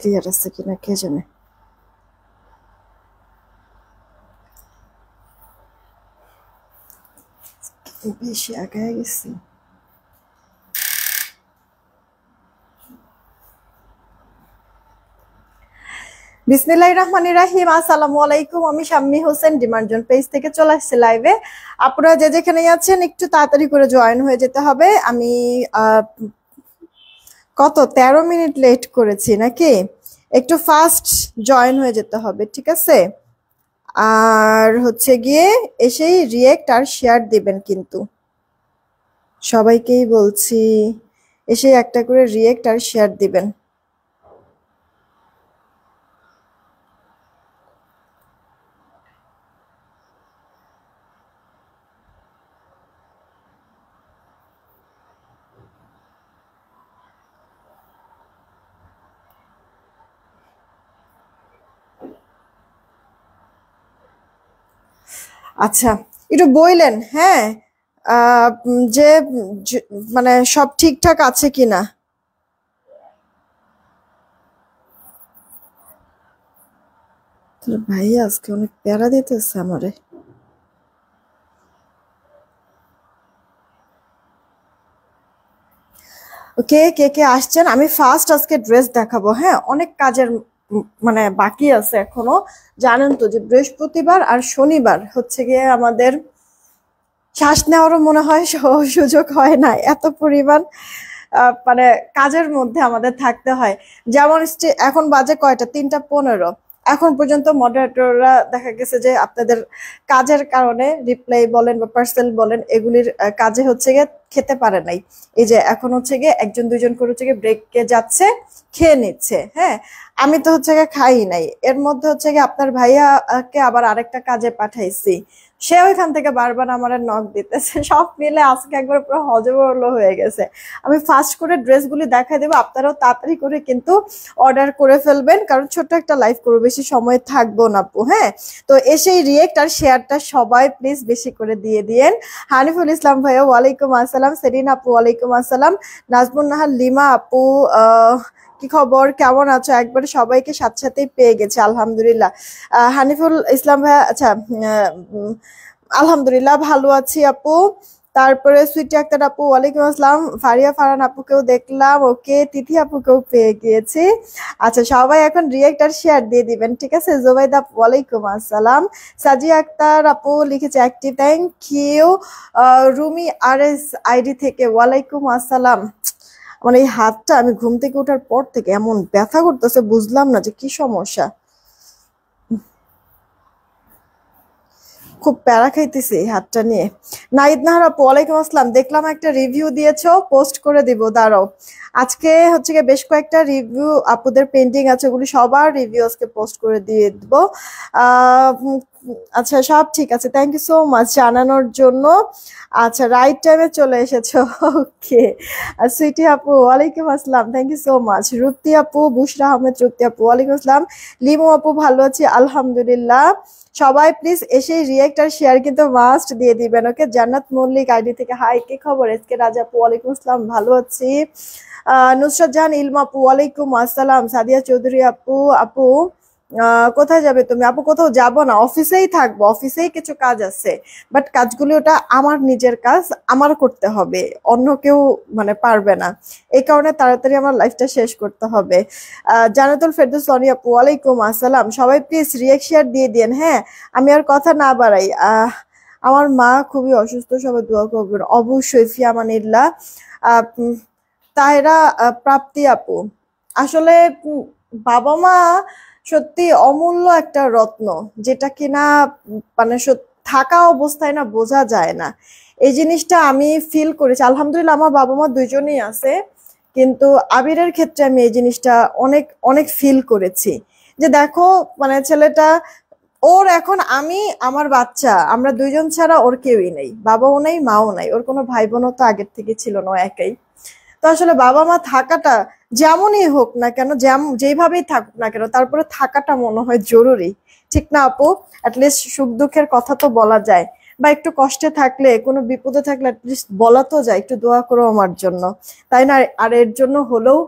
Clear আছে কিনা কে জানে। বেশি আগায় গেছি। বিসমিল্লাহির রহমানির রহিম। আসসালামু আলাইকুম। আমি শাম্মী হোসেন ডিমান্ড পেজ থেকে চলে আসছি লাইভে। আপনারা যে যেখানে আছেন একটু তাড়াতাড়ি করে জয়েন হয়ে যেতে হবে। আমি কত 13 মিনিট লেট করেছি নাকি, একটু ফাস্ট জয়েন হয়ে যেতে হবে, ঠিক আছে? আর হচ্ছে গিয়ে এসেই রিয়েক্ট আর শেয়ার দিবেন, কিন্তু সবাইকেই বলছি এসে একটা করে রিয়েক্ট আর শেয়ার দিবেন। আচ্ছা, একটু বললেন হ্যাঁ, যে মানে সব ঠিকঠাক আছে কিনা। ভাই আজকে অনেক প্যারা দিতেছে আমারে। ওকে, কে কে আসছেন? আমি ফার্স্ট আজকে ড্রেস দেখাবো। হ্যাঁ, অনেক কাজের মানে বাকি আছে এখনো। জানেন তো যে বৃহস্পতিবার আর শনিবার হচ্ছে গিয়ে আমাদের শ্বাস নেওয়ারও মনে হয় সুযোগ হয় না, এত পরিমাণ মানে কাজের মধ্যে আমাদের থাকতে হয়। যেমন এখন বাজে কয়টা, 3টা 15। এখন পর্যন্ত মডারেটররা দেখা গেছে যে আপনাদের কাজের কারণে রিপ্লাই বলেন বা পার্সেল বলেন এগুলির কাজে হচ্ছে গিয়ে খেতে পারে নাই। এই যে এখন হচ্ছে গিয়ে একজন দুইজন করে হচ্ছে গিয়ে ব্রেককে যাচ্ছে, খেয়ে নিচ্ছে। হ্যাঁ, আমি তো হচ্ছে গিয়ে খাই নাই। এর মধ্যে হচ্ছে গিয়ে আপনার ভাইয়াকে আবার আরেকটা কাজে পাঠাইছি, সে ওইখান থেকে বারবার আমার নক দিতেছে। সব মিলে আজকে একবার পুরো হজবরল হয়ে গেছে। আমি ফাস্ট করে ড্রেসগুলি দেখাই দেবো, আপনারাও তাড়াতাড়ি করে কিন্তু অর্ডার করে ফেলবেন, কারণ ছোট্ট একটা লাইভ করবো, বেশি সময় থাকবো না আপু। হ্যাঁ, তো এসেই রিয়েক্ট আর শেয়ারটা সবাই প্লিজ বেশি করে দিয়ে দিয়েন। হানিফুল ইসলাম ভাইয়া ওয়ালাইকুম আসসালাম, সেরিন আপু ওয়ালাইকুম আসসালাম, নাজমুন নাহার লিমা আপু কি খবর, কেমন আছো? একবারে সবাইকে সাথে সাথেই পেয়ে গেছে আলহামদুলিল্লাহ। হানিফুল ইসলাম ভাইয়া, আচ্ছা, আলহামদুলিল্লাহ ভালো আছি আপু। তারপরে সুইটি আক্তার আপু ওয়ালাইকুম আসসালাম, ফারিয়া ফারহান আপুকেও দেখলাম, ওকে, তিথি আপুকেও পেয়ে গিয়েছি। আচ্ছা, সবাই এখন রিয়েক্ট আর শেয়ার দিয়ে দিবেন, ঠিক আছে? জোবাইদা আপু ওয়ালাইকুম আসসালাম, সাজিয়া আক্তার আপু লিখেছে অ্যাক্টিভ, থ্যাংক ইউ। রুমি আর এস আইডি থেকে ওয়ালাইকুম আসসালাম। মানে এই হাতটা আমি ঘুম থেকে ওঠার পর থেকে এমন ব্যথা করতেছে, বুঝলাম না যে কি সমস্যা। খুব প্যারা খাইতেছি এই হাতটা নিয়ে। নাইদ নাহার আপু ওয়ালাইকুম আসসালাম, দেখলাম একটা রিভিউ দিয়েছো, পোস্ট করে দিব, দাঁড়াও। আজকে হচ্ছে গিয়ে বেশ কয়েকটা রিভিউ আপুদের পেন্টিং আছে, ওগুলি সবার রিভিউ আজকে পোস্ট করে দিয়ে দিব। আচ্ছা, সব ঠিক আছে, থ্যাংক ইউ সো মাচ জানানোর জন্য। আচ্ছা, রাইট টাইমে চলে এসেছো, ওকে। সুইটি আপু ওয়ালাইকুম আসসালাম, থ্যাংক ইউ সো মাচ। রুপ্তি আপু, বুশরা আহমেদ রুপ্তি আপু ওয়ালাইকুম আসসালাম, লিমু আপু ভালো আছি আলহামদুলিল্লাহ। সবাই প্লিজ এসে রিয়েক্ট আর শেয়ার কিন্তু মাস্ট দিয়ে দিবেন, ওকে। জান্নাত মল্লিক আইডি থেকে হাই, কি খবর? এসকে রাজা আপু ওয়ালাইকুম আসসালাম, ভালো আছি। নুসরাত জাহান ইলমা আপু ওয়ালাইকুম আসসালাম, সাদিয়া চৌধুরী আপু, আপু কোথায় যাবে তুমি? আপু কোথাও যাব না, অফিসেই থাকবো, অফিসেই কিছু কাজ আছে, বাট কাজগুলি ওটা আমার নিজের কাজ, আমার করতে হবে, অন্য কেউ মানে পারবে না। এই কারণে তাড়াতাড়ি আমার লাইফটা শেষ করতে হবে। জানাতুল ফেরদৌস সনি আপু ওয়ালাইকুম আসসালাম, সবাই প্লিজ রিয়েক্ট শেয়ার দিয়ে দিন। হ্যাঁ, আমি আর কথা না বাড়াই, আমার মা খুবই অসুস্থ, সবাই দোয়া করবেন অবশ্যই। ফিয়ামানিল্লাহ। তাহেরা প্রাপ্তি আপু, আসলে বাবা মা সত্যি অমূল্য একটা রত্ন, যেটা কিনা মানে থাকা অবস্থায় না বোঝা যায় না। এই জিনিসটা আমি ফিল করেছি। আলহামদুলিল্লাহ আমার বাবা মা দুইজনই আছে, কিন্তু আবিরের ক্ষেত্রে আমি এই জিনিসটা অনেক অনেক ফিল করেছি। যে দেখো, মানে ছেলেটা, ওর এখন আমি আমার বাচ্চা, আমরা দুইজন ছাড়া ওর কেউই নেই, বাবাও নেই মাও নাই, ওর কোনো ভাই বোনও তো আগের থেকে ছিল না, একাই। তো আসলে বাবা মা থাকাটা যেমনই হোক না কেন, যেভাবেই থাকুক না কেন, তারপরে থাকাটা মনে হয় জরুরি, ঠিক না আপু? অ্যাটলিস্ট সুখ দুঃখের কথা তো বলা যায়, বা একটু কষ্টে থাকলে, কোনো বিপদে থাকলে অ্যাটলিস্ট বলা তো যায় একটু দোয়া করো আমার জন্য, তাই না? আর এর জন্য হলেও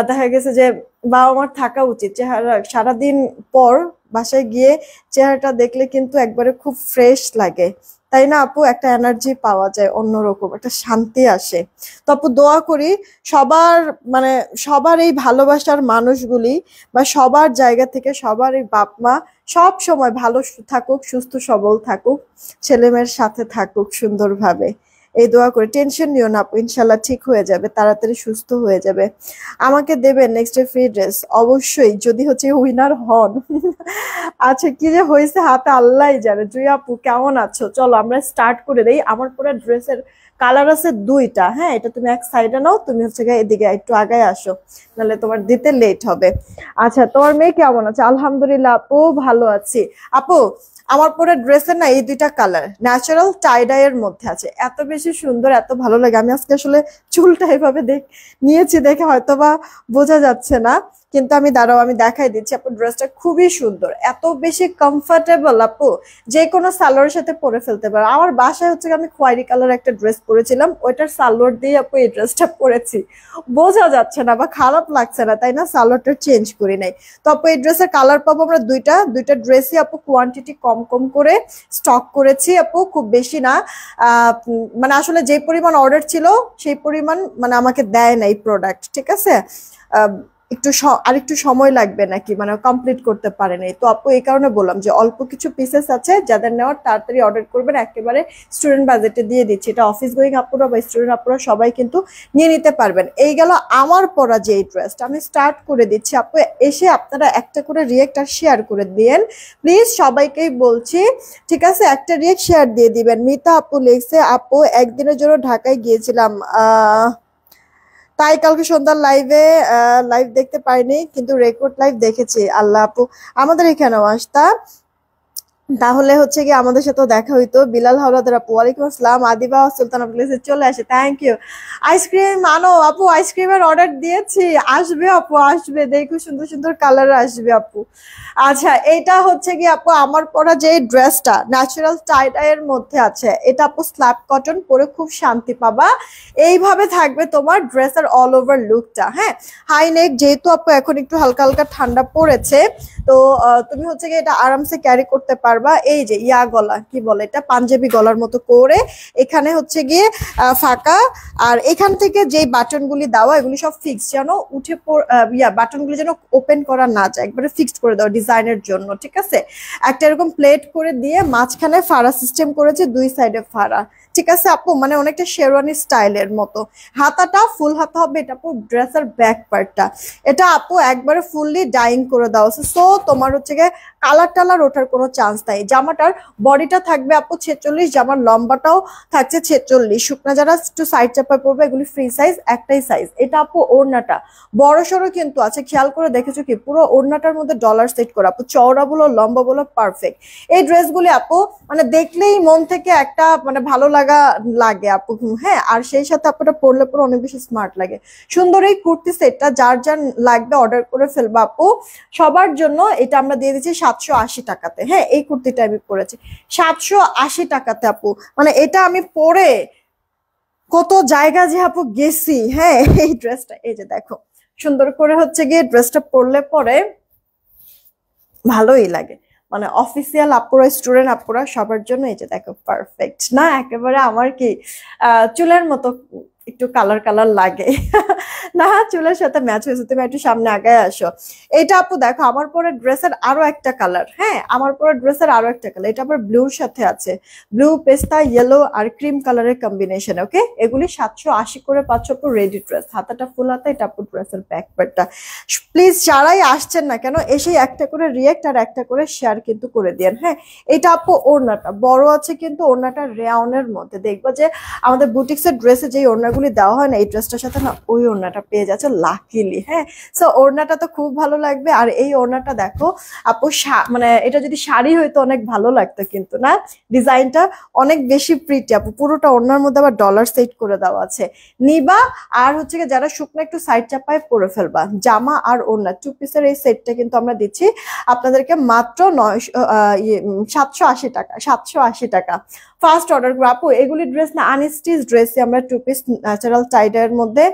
দেখা গেছে যে বাবা মার থাকা উচিত। চেহারা সারাদিন পর বাসায় গিয়ে চেহারাটা দেখলে কিন্তু একবারে খুব ফ্রেশ লাগে, তাই না আপু? একটা এনার্জি পাওয়া যায়, অন্যরকম একটা শান্তি আসে। তো আপু দোয়া করি সবার, মানে সবার এই ভালোবাসার মানুষগুলি বা সবার জায়গা থেকে সবার এই বাপ মা সব সময় ভালো থাকুক, সুস্থ সবল থাকুক, ছেলেমেয়ের সাথে থাকুক সুন্দরভাবে। এই দোয়া করে। টেনশন নিও না আপু, ইনশাল্লাহ ঠিক হয়ে যাবে, তাড়াতাড়ি সুস্থ হয়ে যাবে। আমাকে দেবেন নেক্সট ডে ফ্রি ড্রেস? অবশ্যই, যদি হচ্ছে উইনার হন। আচ্ছা, কি যে হয়েছে হাতে আল্লাহই জানে। জুই আপু কেমন আছো? চলো আমরা স্টার্ট করে দেই। আমার পুরো ড্রেসের কালার আছে দুইটা। হ্যাঁ, এটা তুমি এক সাইডে নাও, তুমি হচ্ছে গিয়ে এদিকে একটু আগায় আসো, নাহলে তোমার দিতে লেট হবে। আচ্ছা, তোমার মেয়ে কেমন আছে? আলহামদুলিল্লাহ আপু, ভালো আছি। আপু আমার পরে ড্রেসের না এই দুইটা কালার ন্যাচারাল টাইডাই এর মধ্যে আছে, এত বেশি সুন্দর, এত ভালো লাগে। আমি আজকে আসলে চুলটা এভাবে নিয়েছি দেখে হয়তোবা বোঝা যাচ্ছে না, কিন্তু আমি দাঁড়াও আমি দেখাই দিচ্ছি। আপু ড্রেসটা খুবই সুন্দর, এত বেশি কমফোর্টেবল আপু, যে কোনো সালোয়ারের সাথে পরে ফেলতে পারো। আমার বাসায় হচ্ছে আমি খয়েরি কালার একটা ড্রেস পরেছিলাম, ওইটার সালোয়ার দিয়ে আপু এই ড্রেসটা পরেছি। বোঝা যাচ্ছে না বা খারাপ লাগছে না, তাই না? সালোয়ারটা চেঞ্জ করি নাই। তো আপু এই ড্রেসের কালার পাবো আমরা দুইটা ড্রেসই আপু কোয়ান্টিটি কম কম করে স্টক করেছি আপু, খুব বেশি না। মানে আসলে যে পরিমাণ অর্ডার ছিল সেই পরিমাণ মানে আমাকে দেয় না এই প্রোডাক্ট, ঠিক আছে? একটু আর একটু সময় লাগবে নাকি, মানে কমপ্লিট করতে পারেনি। তো আপু এই কারণে বললাম যে অল্প কিছু পিসেস আছে, যাদের নেওয়ার তাড়াতাড়ি অর্ডার করবেন, একেবারে স্টুডেন্ট বাজেটে দিয়ে দিচ্ছি। এটা অফিস গোয়িং আপুরা বা স্টুডেন্ট আপুরা সবাই কিন্তু নিয়ে নিতে পারবেন। এই গেল আমার পরা যে ড্রেসটা, আমি স্টার্ট করে দিচ্ছি। আপু এসে আপনারা একটা করে রিয়েক্ট আর শেয়ার করে দিয়েন প্লিজ, সবাইকেই বলছি, ঠিক আছে? একটা রিয়েক্ট শেয়ার দিয়ে দিবেন। মিতা আপু লিখছে, আপু একদিনের জন্য ঢাকায় গিয়েছিলাম, তাই কালকে সন্ধ্যার লাইভ দেখতে পাইনি, কিন্তু রেকর্ড লাইভ দেখেছি। আল্লাহ আপু আমাদের এখানেও আসতা, তাহলে হচ্ছে কি আমাদের সাথেও দেখা হইতো। বিলাল হাওলাদার আপু, ওয়ালাইকুম আসসালাম। আদিবা সুলতান আপু চলে আসে, থ্যাংক ইউ। আইসক্রিম আনো আপু, আইসক্রিমের অর্ডার দিয়েছি, আসবে আপু আসবে, দেখো সুন্দর সুন্দর কালার আসবে আপু। আচ্ছা, এটা হচ্ছে কি আপু আমার পরা যে ড্রেসটা ন্যাচারাল টাই এর মধ্যে আছে, এটা আপু স্ল্যাব কটন, পরে খুব শান্তি পাবা। এইভাবে থাকবে তোমার ড্রেসের অল ওভার লুকটা। হ্যাঁ, হাই নেক, যেহেতু আপু এখন একটু হালকা হালকা ঠান্ডা পড়েছে, তো তুমি হচ্ছে কি এটা আরামসে ক্যারি করতে পারবা। এই যে ইয়া গলা কি বলে, এটা পাঞ্জাবি গলার মতো করে, এখানে হচ্ছে গিয়ে ফাঁকা, আর এখান থেকে যে বাটনগুলি দেওয়া এগুলি সব ফিক্স, যেন উঠে বাটনগুলি যেন ওপেন করা না যায়, একবারে ফিক্সড করে দাও ডিজাইনের জন্য, ঠিক আছে? একটা এরকম প্লেট করে দিয়ে মাঝখানে ফাড়া সিস্টেম করেছে, দুই সাইডে ফাড়া, ঠিক আছে আপু? মানে অনেকটা শেরওয়ানি স্টাইলের মতো। হাতাটা ফুল হাতা হবে, এটা আপু ড্রেসের ব্যাক পার্টটা, এটা আপু একবারে ফুললি ডাইং করে দেওয়া আছে। সো তোমার হচ্ছে গিয়ে কালার টালার ওঠার কোনো চান্স নাই। জামাটার বডিটা থাকবে আপু 46, জামার লম্বাটাও থাকছে 46। শুকনা যারা একটু সাইড চাপায় পড়বে এগুলি ফ্রি সাইজ, একটাই সাইজ। এটা আপু ওড়নাটা বড় সড়ো কিন্তু আছে, খেয়াল করে দেখেছো কি? পুরো ওড়নাটার মধ্যে ডলার সেট করা আপু, চওড়া বলো লম্বা বলো পারফেক্ট। এই ড্রেসগুলি আপু মানে দেখলেই মন থেকে একটা মানে ভালো লাগে আপু। হ্যাঁ, আর সেই সাথে আপুটা পরলে পরে অনেক বেশি স্মার্ট লাগে। সুন্দর এই কুর্তি সেটটা যার যার লাগবে অর্ডার করে ফেলবা আপু। সবার জন্য এটা আমরা দিয়ে দিচ্ছি 780 টাকাতে। হ্যাঁ, এই কুর্তিটা আমি পরেছি 780 টাকাতে আপু। মানে এটা আমি পরে কত জায়গা যে আপু গেছি। হ্যাঁ, এই ড্রেসটা এই যে দেখো সুন্দর করে হচ্ছে গিয়ে ড্রেসটা পরলে পরে ভালোই লাগে। মানে অফিসিয়াল আপুরা স্টুডেন্ট আপুরা সবার জন্য এই যে দেখো পারফেক্ট না, একেবারে আমার কি চুলের মতো একটু কালার কালার লাগে। না, চুলের সাথে ম্যাচ হয়েছে। তুমি একটু সামনে আগায় আসো। এটা আপু দেখো আমার পরে ড্রেসের আরো একটা কালার। হ্যাঁ, আমার পরে ড্রেসের আরো একটা কালার, এটা আবার ব্লুর সাথে আছে, ব্লু পেস্তা ইয়েলো আর ক্রিম কালারের কম্বিনেশন। ওকে, এগুলি 780 করে পাচ্ছ আপু রেডি ড্রেস। হাতাটা ফুল হাতা, এটা আপু ড্রেসের ব্যাক পার্টটা। প্লিজ যারাই আসছেন না কেন এসে একটা করে রিয়েক্ট আর একটা করে শেয়ার কিন্তু করে দেন। হ্যাঁ, এটা আপু ওড়নাটা বড় আছে, কিন্তু ওড়নাটা রেওনের মধ্যে। দেখবো যে আমাদের বুটিক্সের ড্রেসে যে ওড়নাগুলি দেওয়া হয় না, এই ড্রেসটার সাথে না ওই ওড়নাটা পেয়ে যাচ্ছে লাকিলি। হ্যাঁ, সো ওড়নাটা তো খুব ভালো লাগবে। আর এই ওড়নাটা দেখো আপু, মানে এটা যদি শাড়ি হইতো অনেক ভালো লাগতো, কিন্তু না, ডিজাইনটা অনেক বেশি প্রিটি আপু। পুরোটা ওড়নার মধ্যে আবার ডলার সেট করে দেওয়া আছে। নিবা আর হচ্ছে যারা শুকনো একটু সাইড চাপায় পরে ফেলবা। জামা আর ওড়না টু পিসের এই সেটটা কিন্তু আমরা দিচ্ছি আপনাদেরকে মাত্র 780 টাকা। 780 টাকা ফার্স্ট অর্ডার করবো। আপু এগুলি ড্রেস না, আনস্টিচ ড্রেসে আমরা 2 পিস ন্যাচারাল টাইডের মধ্যে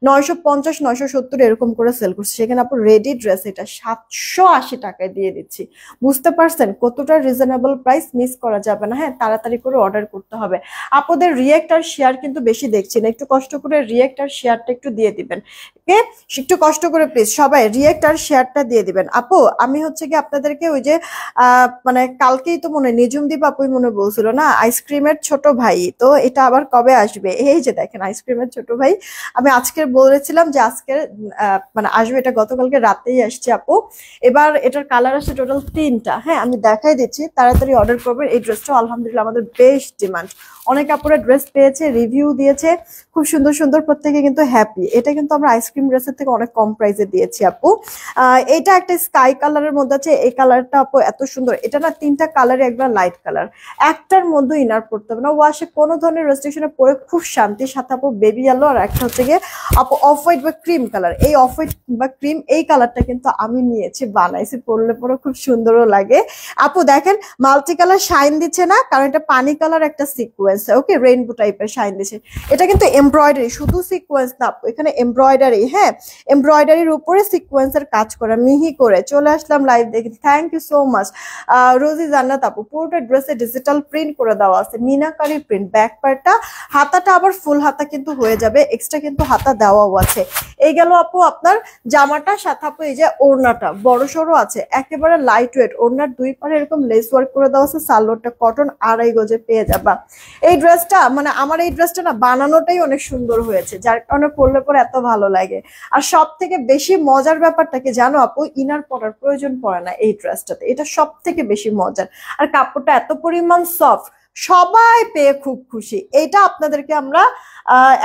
950 970 এরকম করে সেল করছি, সেখানে আপু রেডি ড্রেস এটা 780 টাকায় দিয়ে দিচ্ছি। বুঝতে পারছেন কতটা রিজনেবল প্রাইস, মিস করা যাবে না। হ্যাঁ, তাড়াতাড়ি করে অর্ডার করতে হবে। আপুদের রিয়েক্ট আর শেয়ার কিন্তু বেশি দেখছি না, একটু কষ্ট করে রিয়েক্ট আর শেয়ারটা একটু দিয়ে দিবেন। ওকে, একটু কষ্ট করে প্লিজ সবাই রিয়েক্ট আর শেয়ারটা দিয়ে দিবেন। আপু আমি হচ্ছে কি আপনাদেরকে ওই যে মানে কালকেই তো মনে নিজুমদীপ আপুই মনে বলছিল না আইসক্রিমের ছোট ভাই, তো এটা আবার কবে আসবে? এই যে দেখেন আইসক্রিমের ছোট ভাই, আমি আজকে বলেছিলাম যে আজকে মানে আসবে, এটা গতকালকে রাতেই আসছে আপু। এবার এটার কালার আসছে টোটাল 3টা। হ্যাঁ আমি দেখাই দিচ্ছি, তাড়াতাড়ি অর্ডার করবেন। এই ড্রেসটা আলহামদুলিল্লাহ আমাদের বেশ ডিমান্ড, অনেক আপুরা ড্রেস পেয়েছে, রিভিউ দিয়েছে, খুব সুন্দর সুন্দর, প্রত্যেকে কিন্তু হ্যাপি। এটা কিন্তু আমরা আইসক্রিম ড্রেসের থেকে অনেক কম প্রাইসে দিয়েছি আপু। এটা একটা স্কাই কালারের মধ্যে আছে, এই কালারটা আপু এত সুন্দর। এটা না 3টা কালারই একবার লাইট কালার, একটার মধ্যে ইনার পড়তে হবে না, ওয়াশে কোনো ধরনের রেস্ট্রিকশনে পরে খুব শান্তির সাথে আপু বেবি ইয়েলো, আর একটা হচ্ছে গিয়ে আপু অফ হোয়াইট বা ক্রিম কালার। এই অফ হোয়াইট বা ক্রিম এই কালারটা কিন্তু আমি নিয়েছি, বানাইছি, পরলে পরে খুব সুন্দরও লাগে। আপু দেখেন মাল্টি কালার শাইন দিচ্ছে না, কারণ এটা পানি কালার একটা সিকোয়েন্স, ওকে রেইনবো টাইপের শাইন দিচ্ছে। এটা কিন্তু এমব্রয়ডারি, শুধু সিকোয়েন্স না আপু, এখানে এমব্রয়ডারি, হ্যাঁ এমব্রয়ডারির উপরে সিকোয়েন্সের কাজ করা মিহি করে। চলে আসলাম লাইভ দেখি, থ্যাংক ইউ সো মাচ রোজি জান্নাত আপু। পুরোটা ড্রেসে ডিজিটাল প্রিন্ট করে দেওয়া আছে, মিনাকারি প্রিন্ট। ব্যাক পার্টটা, হাতাটা আবার ফুল হাতা কিন্তু হয়ে যাবে, এক্সট্রা কিন্তু হাতা দেওয়াও আছে। এই গেল আপু আপনার জামাটা, সাথে আপু এই যে ওড়নাটা বড় সড়ো আছে, একেবারে লাইট ওয়েট, ওড়নার 2 পারে এরকম লেস ওয়ার্ক করে দেওয়া আছে, সালোয়ারটা কটন 2.5 গজে পেয়ে যাবা। এই ড্রেসটা মানে আমার এই ড্রেসটা না বানানোটাই অনেক সুন্দর হয়েছে, যার কারণে পরলে পরে এত ভালো লাগে। আর সব থেকে বেশি মজার ব্যাপারটা কি জানো আপু, ইনার পরার প্রয়োজন পড়ে না এই ড্রেসটাতে, এটা সব থেকে বেশি মজার। আর কাপড়টা এত পরিমাণ সফট, সবাই পেয়ে খুব খুশি। এইটা আপনাদেরকে আমরা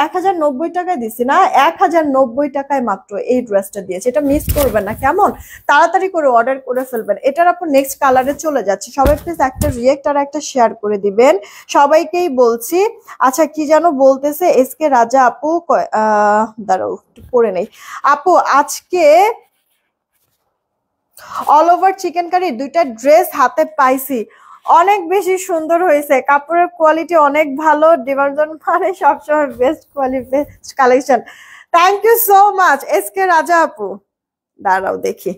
1090 টাকায় দিছি না, 1090 টাকায় মাত্র এই ড্রেসটা দিয়েছে, এটা মিস করবেন না কেমন, তাড়াতাড়ি করে অর্ডার করে ফেলবেন। এটার আপু নেক্সট কালারে চলে যাচ্ছে, সবাই প্লিজ একটা রিয়েক্ট আর একটা শেয়ার করে দিবেন, সবাইকেই বলছি। আচ্ছা কি যেন বলতেছে এসকে রাজা আপু, দাঁড়াও একটু পড়ে নেই আপু। আজকে অল ওভার চিকেন কারি 2টা ড্রেস হাতে পাইছি, অনেক বেশি সুন্দর হয়েছে, কাপড়ের কোয়ালিটি অনেক ভালো, ডিভারজন মানে সবসময় best quality, best collection. Thank you so much SK Raja আপু, দাঁড়াও দেখি,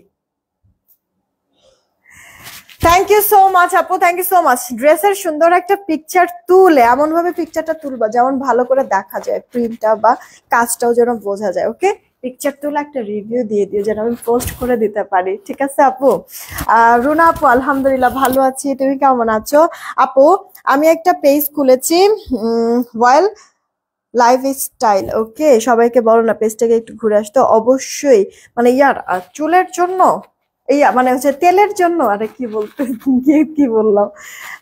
থ্যাংক ইউ সো মাচ আপু, থ্যাংক ইউ সো মাচ। ড্রেসের সুন্দর একটা পিকচার তুলে এমন ভাবে পিকচারটা তুলবা যেমন ভালো করে দেখা যায়, প্রিন্টটা বা কাজটাও যেন বোঝা যায়। ওকে, পিকচার তুলে একটা রিভিউ দিয়ে দিও যেন আমি পোস্ট করে দিতে পারি, ঠিক আছে আপু? রুনা আপু আলহামদুলিল্লাহ ভালো আছি, তুমি কেমন আছো আপু? আমি একটা পেজ খুলেছি, ওয়েল লাইফ স্টাইল, ওকে সবাইকে বলো না পেজটাকে একটু ঘুরে আসতে অবশ্যই। মানে ইয়ার চুলের জন্য, এই মানে হচ্ছে তেলের জন্য, আরে কি বলতে কি বললাম,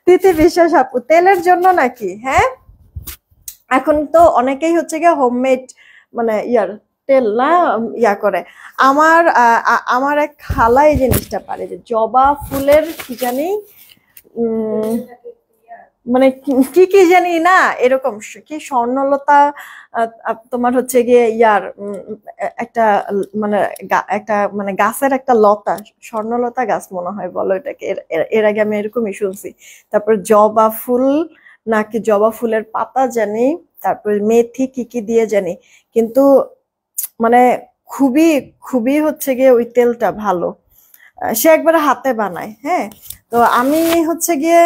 তিথি বিশ্বাস আপু তেলের জন্য নাকি? হ্যাঁ এখন তো অনেকেই হচ্ছে গিয়ে হোমমেড মানে ইয়ার তেল না ইয়া করে। আমার এক খালা এই জিনিসটা পারে, যে জবা ফুলের কি জানি মানে কি কি জানি না এরকম কি স্বর্ণলতা, তোমার হচ্ছে গিয়ে ইয়ার একটা মানে একটা মানে গাছের একটা লতা, স্বর্ণলতা গাছ মনে হয় বলো এটাকে, এর আগে আমি এরকমই শুনছি। তারপর জবা ফুল নাকি জবা ফুলের পাতা জানি, তারপর মেথি কি কি দিয়ে জানি, কিন্তু মানে খুবই খুবই হচ্ছে গিয়ে ওই তেলটা ভালো, সে একবারে হাতে বানায়। হ্যাঁ তো আমি হচ্ছে গিয়ে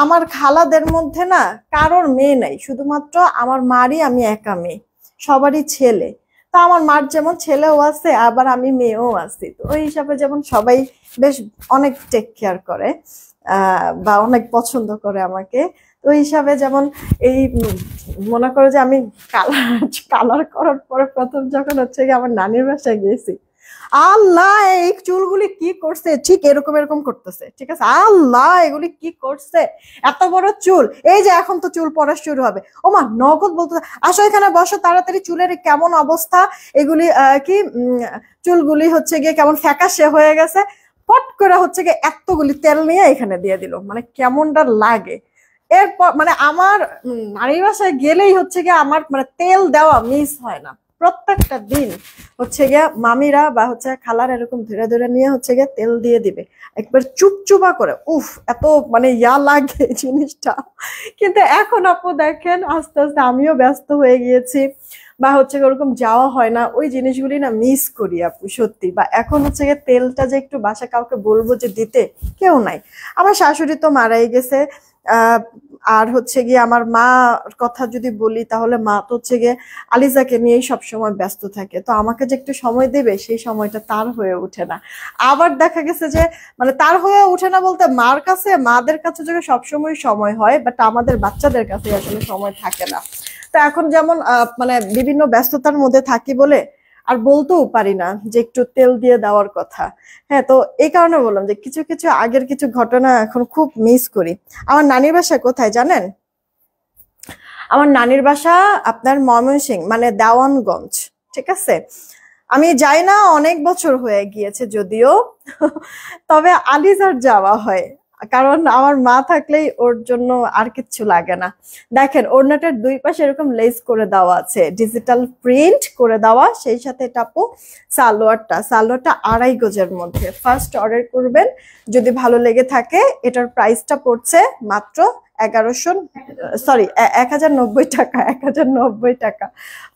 আমার খালাদের মধ্যে না কারোর মেয়ে নাই, শুধুমাত্র আমার মারই আমি একা মেয়ে, সবারই ছেলে। তা আমার মার যেমন ছেলেও আছে আবার আমি মেয়েও আছি, তো ওই হিসাবে যেমন সবাই বেশ অনেক টেক কেয়ার করে বা অনেক পছন্দ করে আমাকে, তো ওই হিসাবে যেমন এই মনে করো যে আমি কালার কালার করার পরে প্রথম যখন হচ্ছে গিয়ে আমার নানির বাসায় গিয়েছি, আল্লাহ এই চুলগুলি কি করছে, ঠিক এরকম এরকম করতেছে, ঠিক আছে, আল্লাহ এগুলি কি করছে, এত বড় চুল, এই যে এখন তো চুল পড়া শুরু হবে, ও মা নগদ বলতে আসো এখানে বসো তাড়াতাড়ি, চুলের কেমন অবস্থা, এগুলি কি চুলগুলি হচ্ছে গিয়ে কেমন ফ্যাকাশে হয়ে গেছে, পট করে হচ্ছে গিয়ে এতগুলি তেল নিয়ে এখানে দিয়ে দিল, মানে কেমনটা লাগে। এরপর মানে আমার নারী বাসায় গেলেই হচ্ছে গিয়ে আমার মানে তেল দেওয়া মিস হয় না, প্রত্যেকটা দিন হচ্ছে গিয়ে মামিরা বা হচ্ছে খালার এরকম ধরে ধরে নিয়ে হচ্ছে গিয়ে তেল দিয়ে দিবে একবার চুপচুপা করে। উফ, এত মানে ইয়া লাগে জিনিসটা। কিন্তু এখন আপু দেখেন আস্তে আস্তে আমিও ব্যস্ত হয়ে গিয়েছি, বা হচ্ছে ওরকম যাওয়া হয় না, ওই জিনিসগুলি না মিস করি আপু সত্যি। বা এখন হচ্ছে গিয়ে তেলটা যে একটু বাসা কাউকে বলবো যে দিতে, কেউ নাই। আমার শাশুড়ি তো মারাই গেছে। আহ আর হচ্ছে গিয়ে আমার মা কথা যদি বলি, তাহলে মা তো হচ্ছে গিয়ে আলিজাকে নিয়েই সবসময় ব্যস্ত থাকে, তো আমাকে যে একটু সময় দেবে সেই সময়টা তার হয়ে ওঠে না। আবার দেখা গেছে যে মানে তার হয়ে ওঠে না বলতে, মার কাছে মাদের কাছে যে সবসময় সময় হয়, বাট আমাদের বাচ্চাদের কাছে আসলে সময় থাকে না। তো এখন যেমন মানে বিভিন্ন ব্যস্ততার মধ্যে থাকি বলে আর বলতেও পারি না যে একটু তেল দিয়ে দেওয়ার কথা। হ্যাঁ, তো এই কারণে বললাম যে কিছু কিছু আগের কিছু ঘটনা এখন খুব মিস করি। আমার নানির বাসা কোথায় জানেন? আমার নানির বাসা আপনার ময়মনসিংহ, মানে দেওয়ানগঞ্জ। ঠিক আছে, আমি যাই না অনেক বছর হয়ে গিয়েছে যদিও। তবে আলিজার যাওয়া হয়, কারণ আমার মা থাকলেই ওর জন্য আর কিচ্ছু লাগে না। দেখেন ওড়নাটার দুই পাশে এরকম লেস করে দেওয়া আছে, ডিজিটাল প্রিন্ট করে দেওয়া, সেই সাথে টাপু। সালোয়ারটা 2.5 গজের মধ্যে ফার্স্ট অর্ডার করবেন যদি ভালো লেগে থাকে। এটার প্রাইসটা পড়ছে মাত্র 1100, সরি 1090 টাকা, 1090 টাকা।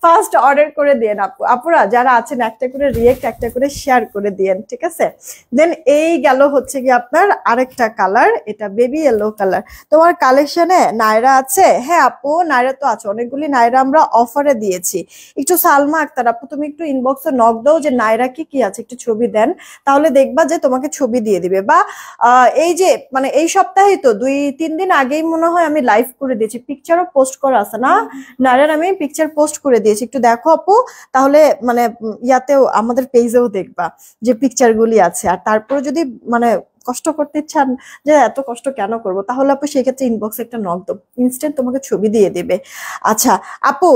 ফার্স্ট অর্ডার করে দিয়েন আপু, আপুরা যারা আছেন একটা করে রিয়েক্ট, একটা করে শেয়ার করে দিয়েন, ঠিক আছে? দেন এই গেল হচ্ছে কি আপনার আরেকটা কালার, এটা বেবি ইয়েলো কালার। তোমার কালেকশনে নায়রা আছে? হ্যাঁ আপু, নায়রা তো আছে, অনেকগুলি নায়রা আমরা অফারে দিয়েছি। একটু সালমা আক্তার আপু, তুমি একটু ইনবক্সে নক দাও যে নায়রা কি কি আছে, একটু ছবি দেন, তাহলে দেখবা যে তোমাকে ছবি দিয়ে দিবে। বা এই যে মানে এই সপ্তাহে তো 2-3 দিন আগেই মনে হয় আমি লাইভ করে দিয়েছি, পিকচারও পোস্ট করা আছে না নায়রার, আমি পিকচার পোস্ট করে দিয়েছি, একটু দেখো আপু। তাহলে মানে ইয়াতেও আমাদের পেজেও দেখবা যে পিকচার গুলি আছে। আর তারপরে যদি মানে কষ্ট করতে চান যে এত কষ্ট কেন করব, তাহলে আপু সেক্ষেত্রে ইনবক্সে একটা নক দাও, ইনস্ট্যান্ট তোমাকে ছবি দিয়ে দিবে। আচ্ছা আপু,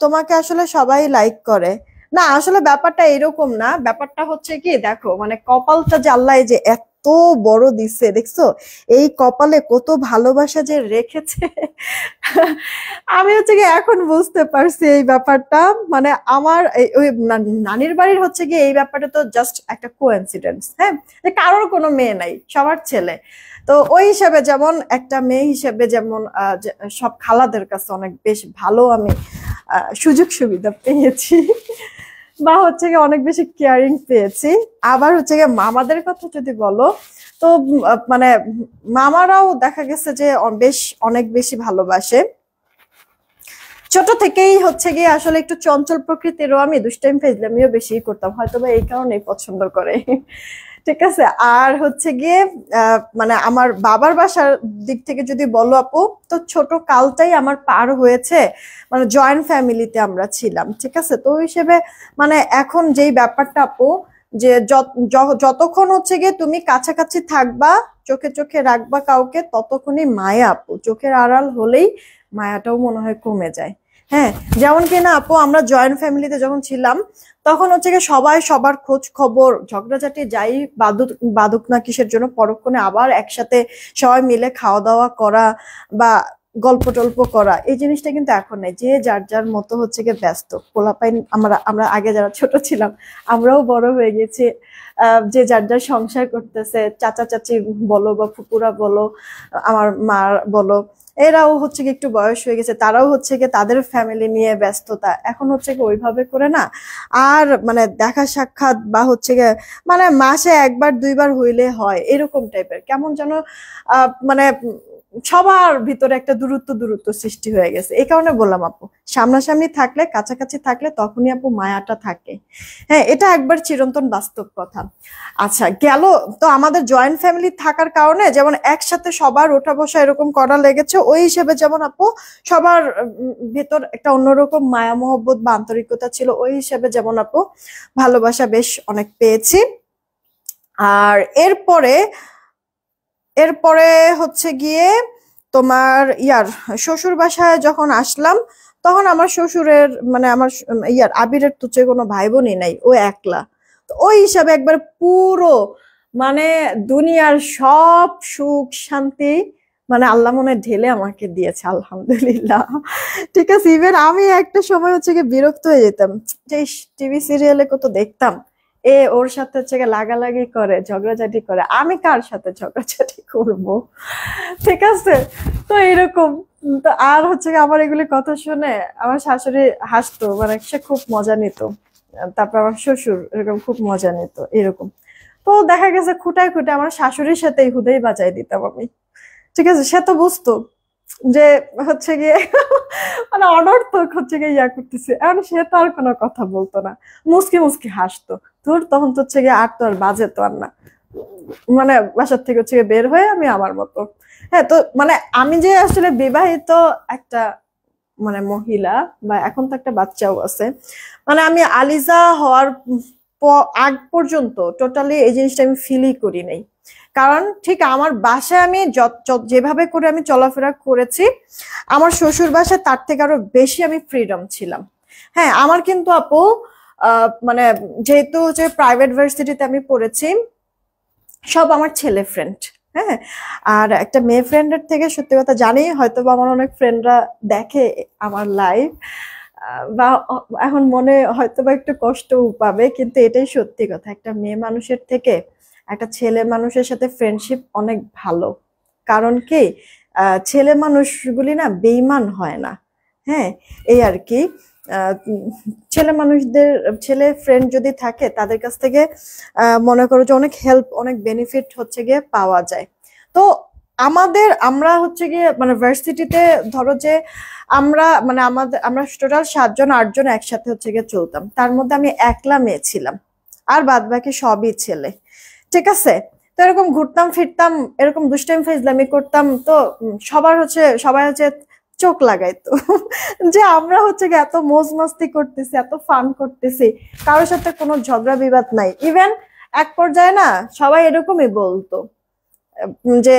তোমাকে আসলে সবাই লাইক করে না, আসলে ব্যাপারটা এরকম না। ব্যাপারটা হচ্ছে কি, দেখো মানে কপালটা যে আল্লাহ যে এত বড় দিচ্ছে, দেখছো এই কপালে কত ভালোবাসা যে রেখেছে। আমি হচ্ছে কি এখন বুঝতে পারছি এই ব্যাপারটা। মানে আমার ওই নানির বাড়ির হচ্ছে কি এই ব্যাপারটা তো জাস্ট একটা কোইন্সিডেন্স, হ্যাঁ, যে কারোর কোনো মেয়ে নাই, সবার ছেলে। তো ওই হিসাবে যেমন একটা মেয়ে হিসেবে যেমন সব খালাদের কাছে অনেক বেশ ভালো আমি সুযোগ সুবিধা পেয়েছি, বা হচ্ছে গিয়ে অনেক বেশি কেয়ারিং পেয়েছি। আবার হচ্ছে গিয়ে মামাদের কথা যদি বলো, তো মানে মামারাও দেখা গেছে যে বেশ অনেক বেশি ভালোবাসে। ছোট থেকেই হচ্ছে গিয়ে আসলে একটু চঞ্চল প্রকৃতিরও, আমি দুষ্টাইম ফাজলামিও বেশি করতাম, হয়তো বা এই কারণেই পছন্দ করে। ঠিক আছে, আর হচ্ছে গিয়ে মানে আমার বাবার বাসার দিক থেকে যদি বলো আপু, তো ছোট কালটাই আমার পার হয়েছে মানে জয়েন্ট ফ্যামিলিতে আমরা ছিলাম, ঠিক আছে? তো ওই হিসেবে মানে এখন যেই ব্যাপারটা আপু, যে যতক্ষণ হচ্ছে গিয়ে তুমি কাছাকাছি থাকবা, চোখে চোখে রাখবা কাউকে, ততক্ষণই মায়া আপু, চোখের আড়াল হলেই মায়াটাও মনে হয় কমে যায়। হ্যাঁ, যেমন কিনা আপু আমরা জয়েন্ট ফ্যামিলিতে যখন ছিলাম, তখন হচ্ছে গিয়ে সবাই সবার খোঁজ খবর, ঝগড়াঝাটি যাই বাদুক বাদুক না কিসের জন্য, পরক্ষণে আবার একসাথে সবাই মিলে খাওয়া দাওয়া করা বা গল্প টল্প করা, এই জিনিসটা কিন্তু এখন নেই। যে যার যার মতো হচ্ছে গিয়ে ব্যস্ত পোলাপাইন। আমরা আমরা আগে যারা ছোট ছিলাম, আমরাও বড় হয়ে গেছি, যে যার যার সংসার করতেছে, চাচা চাচি বলো বা ফুপুরা বলো, আমার মা বলো, এরাও হচ্ছে কি একটু বয়স হয়ে গেছে, তারাও হচ্ছে কি তাদের ফ্যামিলি নিয়ে ব্যস্ততা, এখন হচ্ছে কি ওইভাবে করে না আর মানে দেখা সাক্ষাৎ বা হচ্ছে গিয়ে মানে মাসে একবার দুইবার হইলে হয় এরকম টাইপের, কেমন যেন মানে সবার ভিতরে একটা দূরত্ব দূরত্ব সৃষ্টি হয়ে গেছে। এই কারণে বললাম আপু, সামনাসামনি থাকলে, কাছাকাছি থাকলে তখনই আপু মায়াটা থাকে। হ্যাঁ, এটা একবার চিরন্তন বাস্তব কথা। আচ্ছা গেল, তো আমাদের জয়েন্ট ফ্যামিলি থাকার কারণে যেমন একসাথে সবার ওঠা বসা এরকম করা লেগেছে, ওই হিসেবে যেমন আপু সবার ভেতর একটা অন্যরকম মায়া মহব্বত বা আন্তরিকতা ছিল, ওই হিসেবে যেমন আপু ভালোবাসা বেশ অনেক পেয়েছি। আর এরপরে এরপরে হচ্ছে গিয়ে তোমার শ্বশুর বাসায় যখন আসলাম, তখন আমার শ্বশুরের মানে আমার আবিরের তো যে কোনো ভাই বোনই নাই, ও একলা। তো ওই হিসাবে একবার পুরো মানে দুনিয়ার সব সুখ শান্তি মানে আল্লাহ মনে ঢেলে আমাকে দিয়েছে, আলহামদুলিল্লাহ। ঠিক আছে, ইভেন আমি একটা সময় হচ্ছে গিয়ে বিরক্ত হয়ে যেতাম যে টিভি সিরিয়ালে কত দেখতাম ওর সাথে হচ্ছে গিয়ে লাগালাগি করে, ঝগড়াঝাটি করে, আমি কার সাথে ঝগড়াঝাটি করব? ঠিক আছে। তো এরকম। তো আর হচ্ছে গিয়ে আমার এগুলি কথা শুনে আমার শাশুড়ি হাসতো, মানে সে খুব মজা নিত। তারপর আমার শ্বশুর এরকম খুব মজা নিত এরকম। তো দেখা গেছে খুঁটায় খুঁটে আমার শাশুড়ির সাথে হুদাই বাজাই দিতাম আমি। ঠিক আছে, সে তো বুঝতো যে হচ্ছে গিয়ে মানে অনর্থক হচ্ছে গিয়ে ইয়া করতেছে, এখন সে তো আর কোনো কথা বলতো না, মুসকি মুসকি হাসতো। তোর তখন তো হচ্ছে গিয়ে আর তো আর বাজে তো আর না, মানে বাসার থেকে হচ্ছে গিয়ে বের হয়ে আমি আমার মতো। হ্যাঁ, তো মানে আমি যে আসলে বিবাহিত একটা মানে মহিলা, বা এখন তো একটা বাচ্চাও আছে, মানে আমি আলিজা হওয়ার আগ পর্যন্ত টোটালি এই জিনিসটা আমি ফিলই করি নাই। কারণ ঠিক আমার বাসায় আমি যেভাবে করে আমি চলাফেরা করেছি, আমার শ্বশুর বাসায় তার থেকে আরো বেশি আমি ফ্রিডম ছিলাম। হ্যাঁ, আমার কিন্তু আপু মানে যেহেতু যে প্রাইভেট ভার্সিটিতে আমি পড়েছি, সব আমার ছেলে ফ্রেন্ড। হ্যাঁ, আর একটা মেয়ে ফ্রেন্ডের থেকে সত্যি কথা জানি, হয়তো বা আমার অনেক ফ্রেন্ডরা দেখে আমার লাইভ, বা এখন মনে হয়তো বা একটু কষ্টও পাবে, কিন্তু এটাই সত্যি কথা, একটা মেয়ে মানুষের থেকে একটা ছেলে মানুষের সাথে ফ্রেন্ডশিপ অনেক ভালো। কারণ কি, ছেলে মানুষগুলি না বেইমান হয় না। হ্যাঁ, এই আর কি। ছেলে মানুষদের, ছেলে ফ্রেন্ড যদি থাকে তাদের কাছ থেকে মনে করো যে অনেক হেল্প, অনেক বেনিফিট হচ্ছে গিয়ে পাওয়া যায়। তো আমরা হচ্ছে গিয়ে মানে ভার্সিটিতে ধরো যে আমরা টোটাল 7 জন 8 জন একসাথে হচ্ছে গিয়ে চলতাম, তার মধ্যে আমি একলা মেয়ে ছিলাম, আর বাদ বাকি সবই ছেলে। ঠিক আছে। তো এরকম ঘুরতাম ফিরতাম, এরকম দুষ্টাইম ফাইজলামি করতাম, তো সবাই হচ্ছে চোখ লাগাইতো যে আমরা হচ্ছে গিয়ে এত মৌজ মাস্তি করতেছি, এত ফান করতেছি, কারোর সাথে কোনো ঝগড়া বিবাদ নাই। ইভেন এক পর্যায়ে না সবাই এরকমই বলতো যে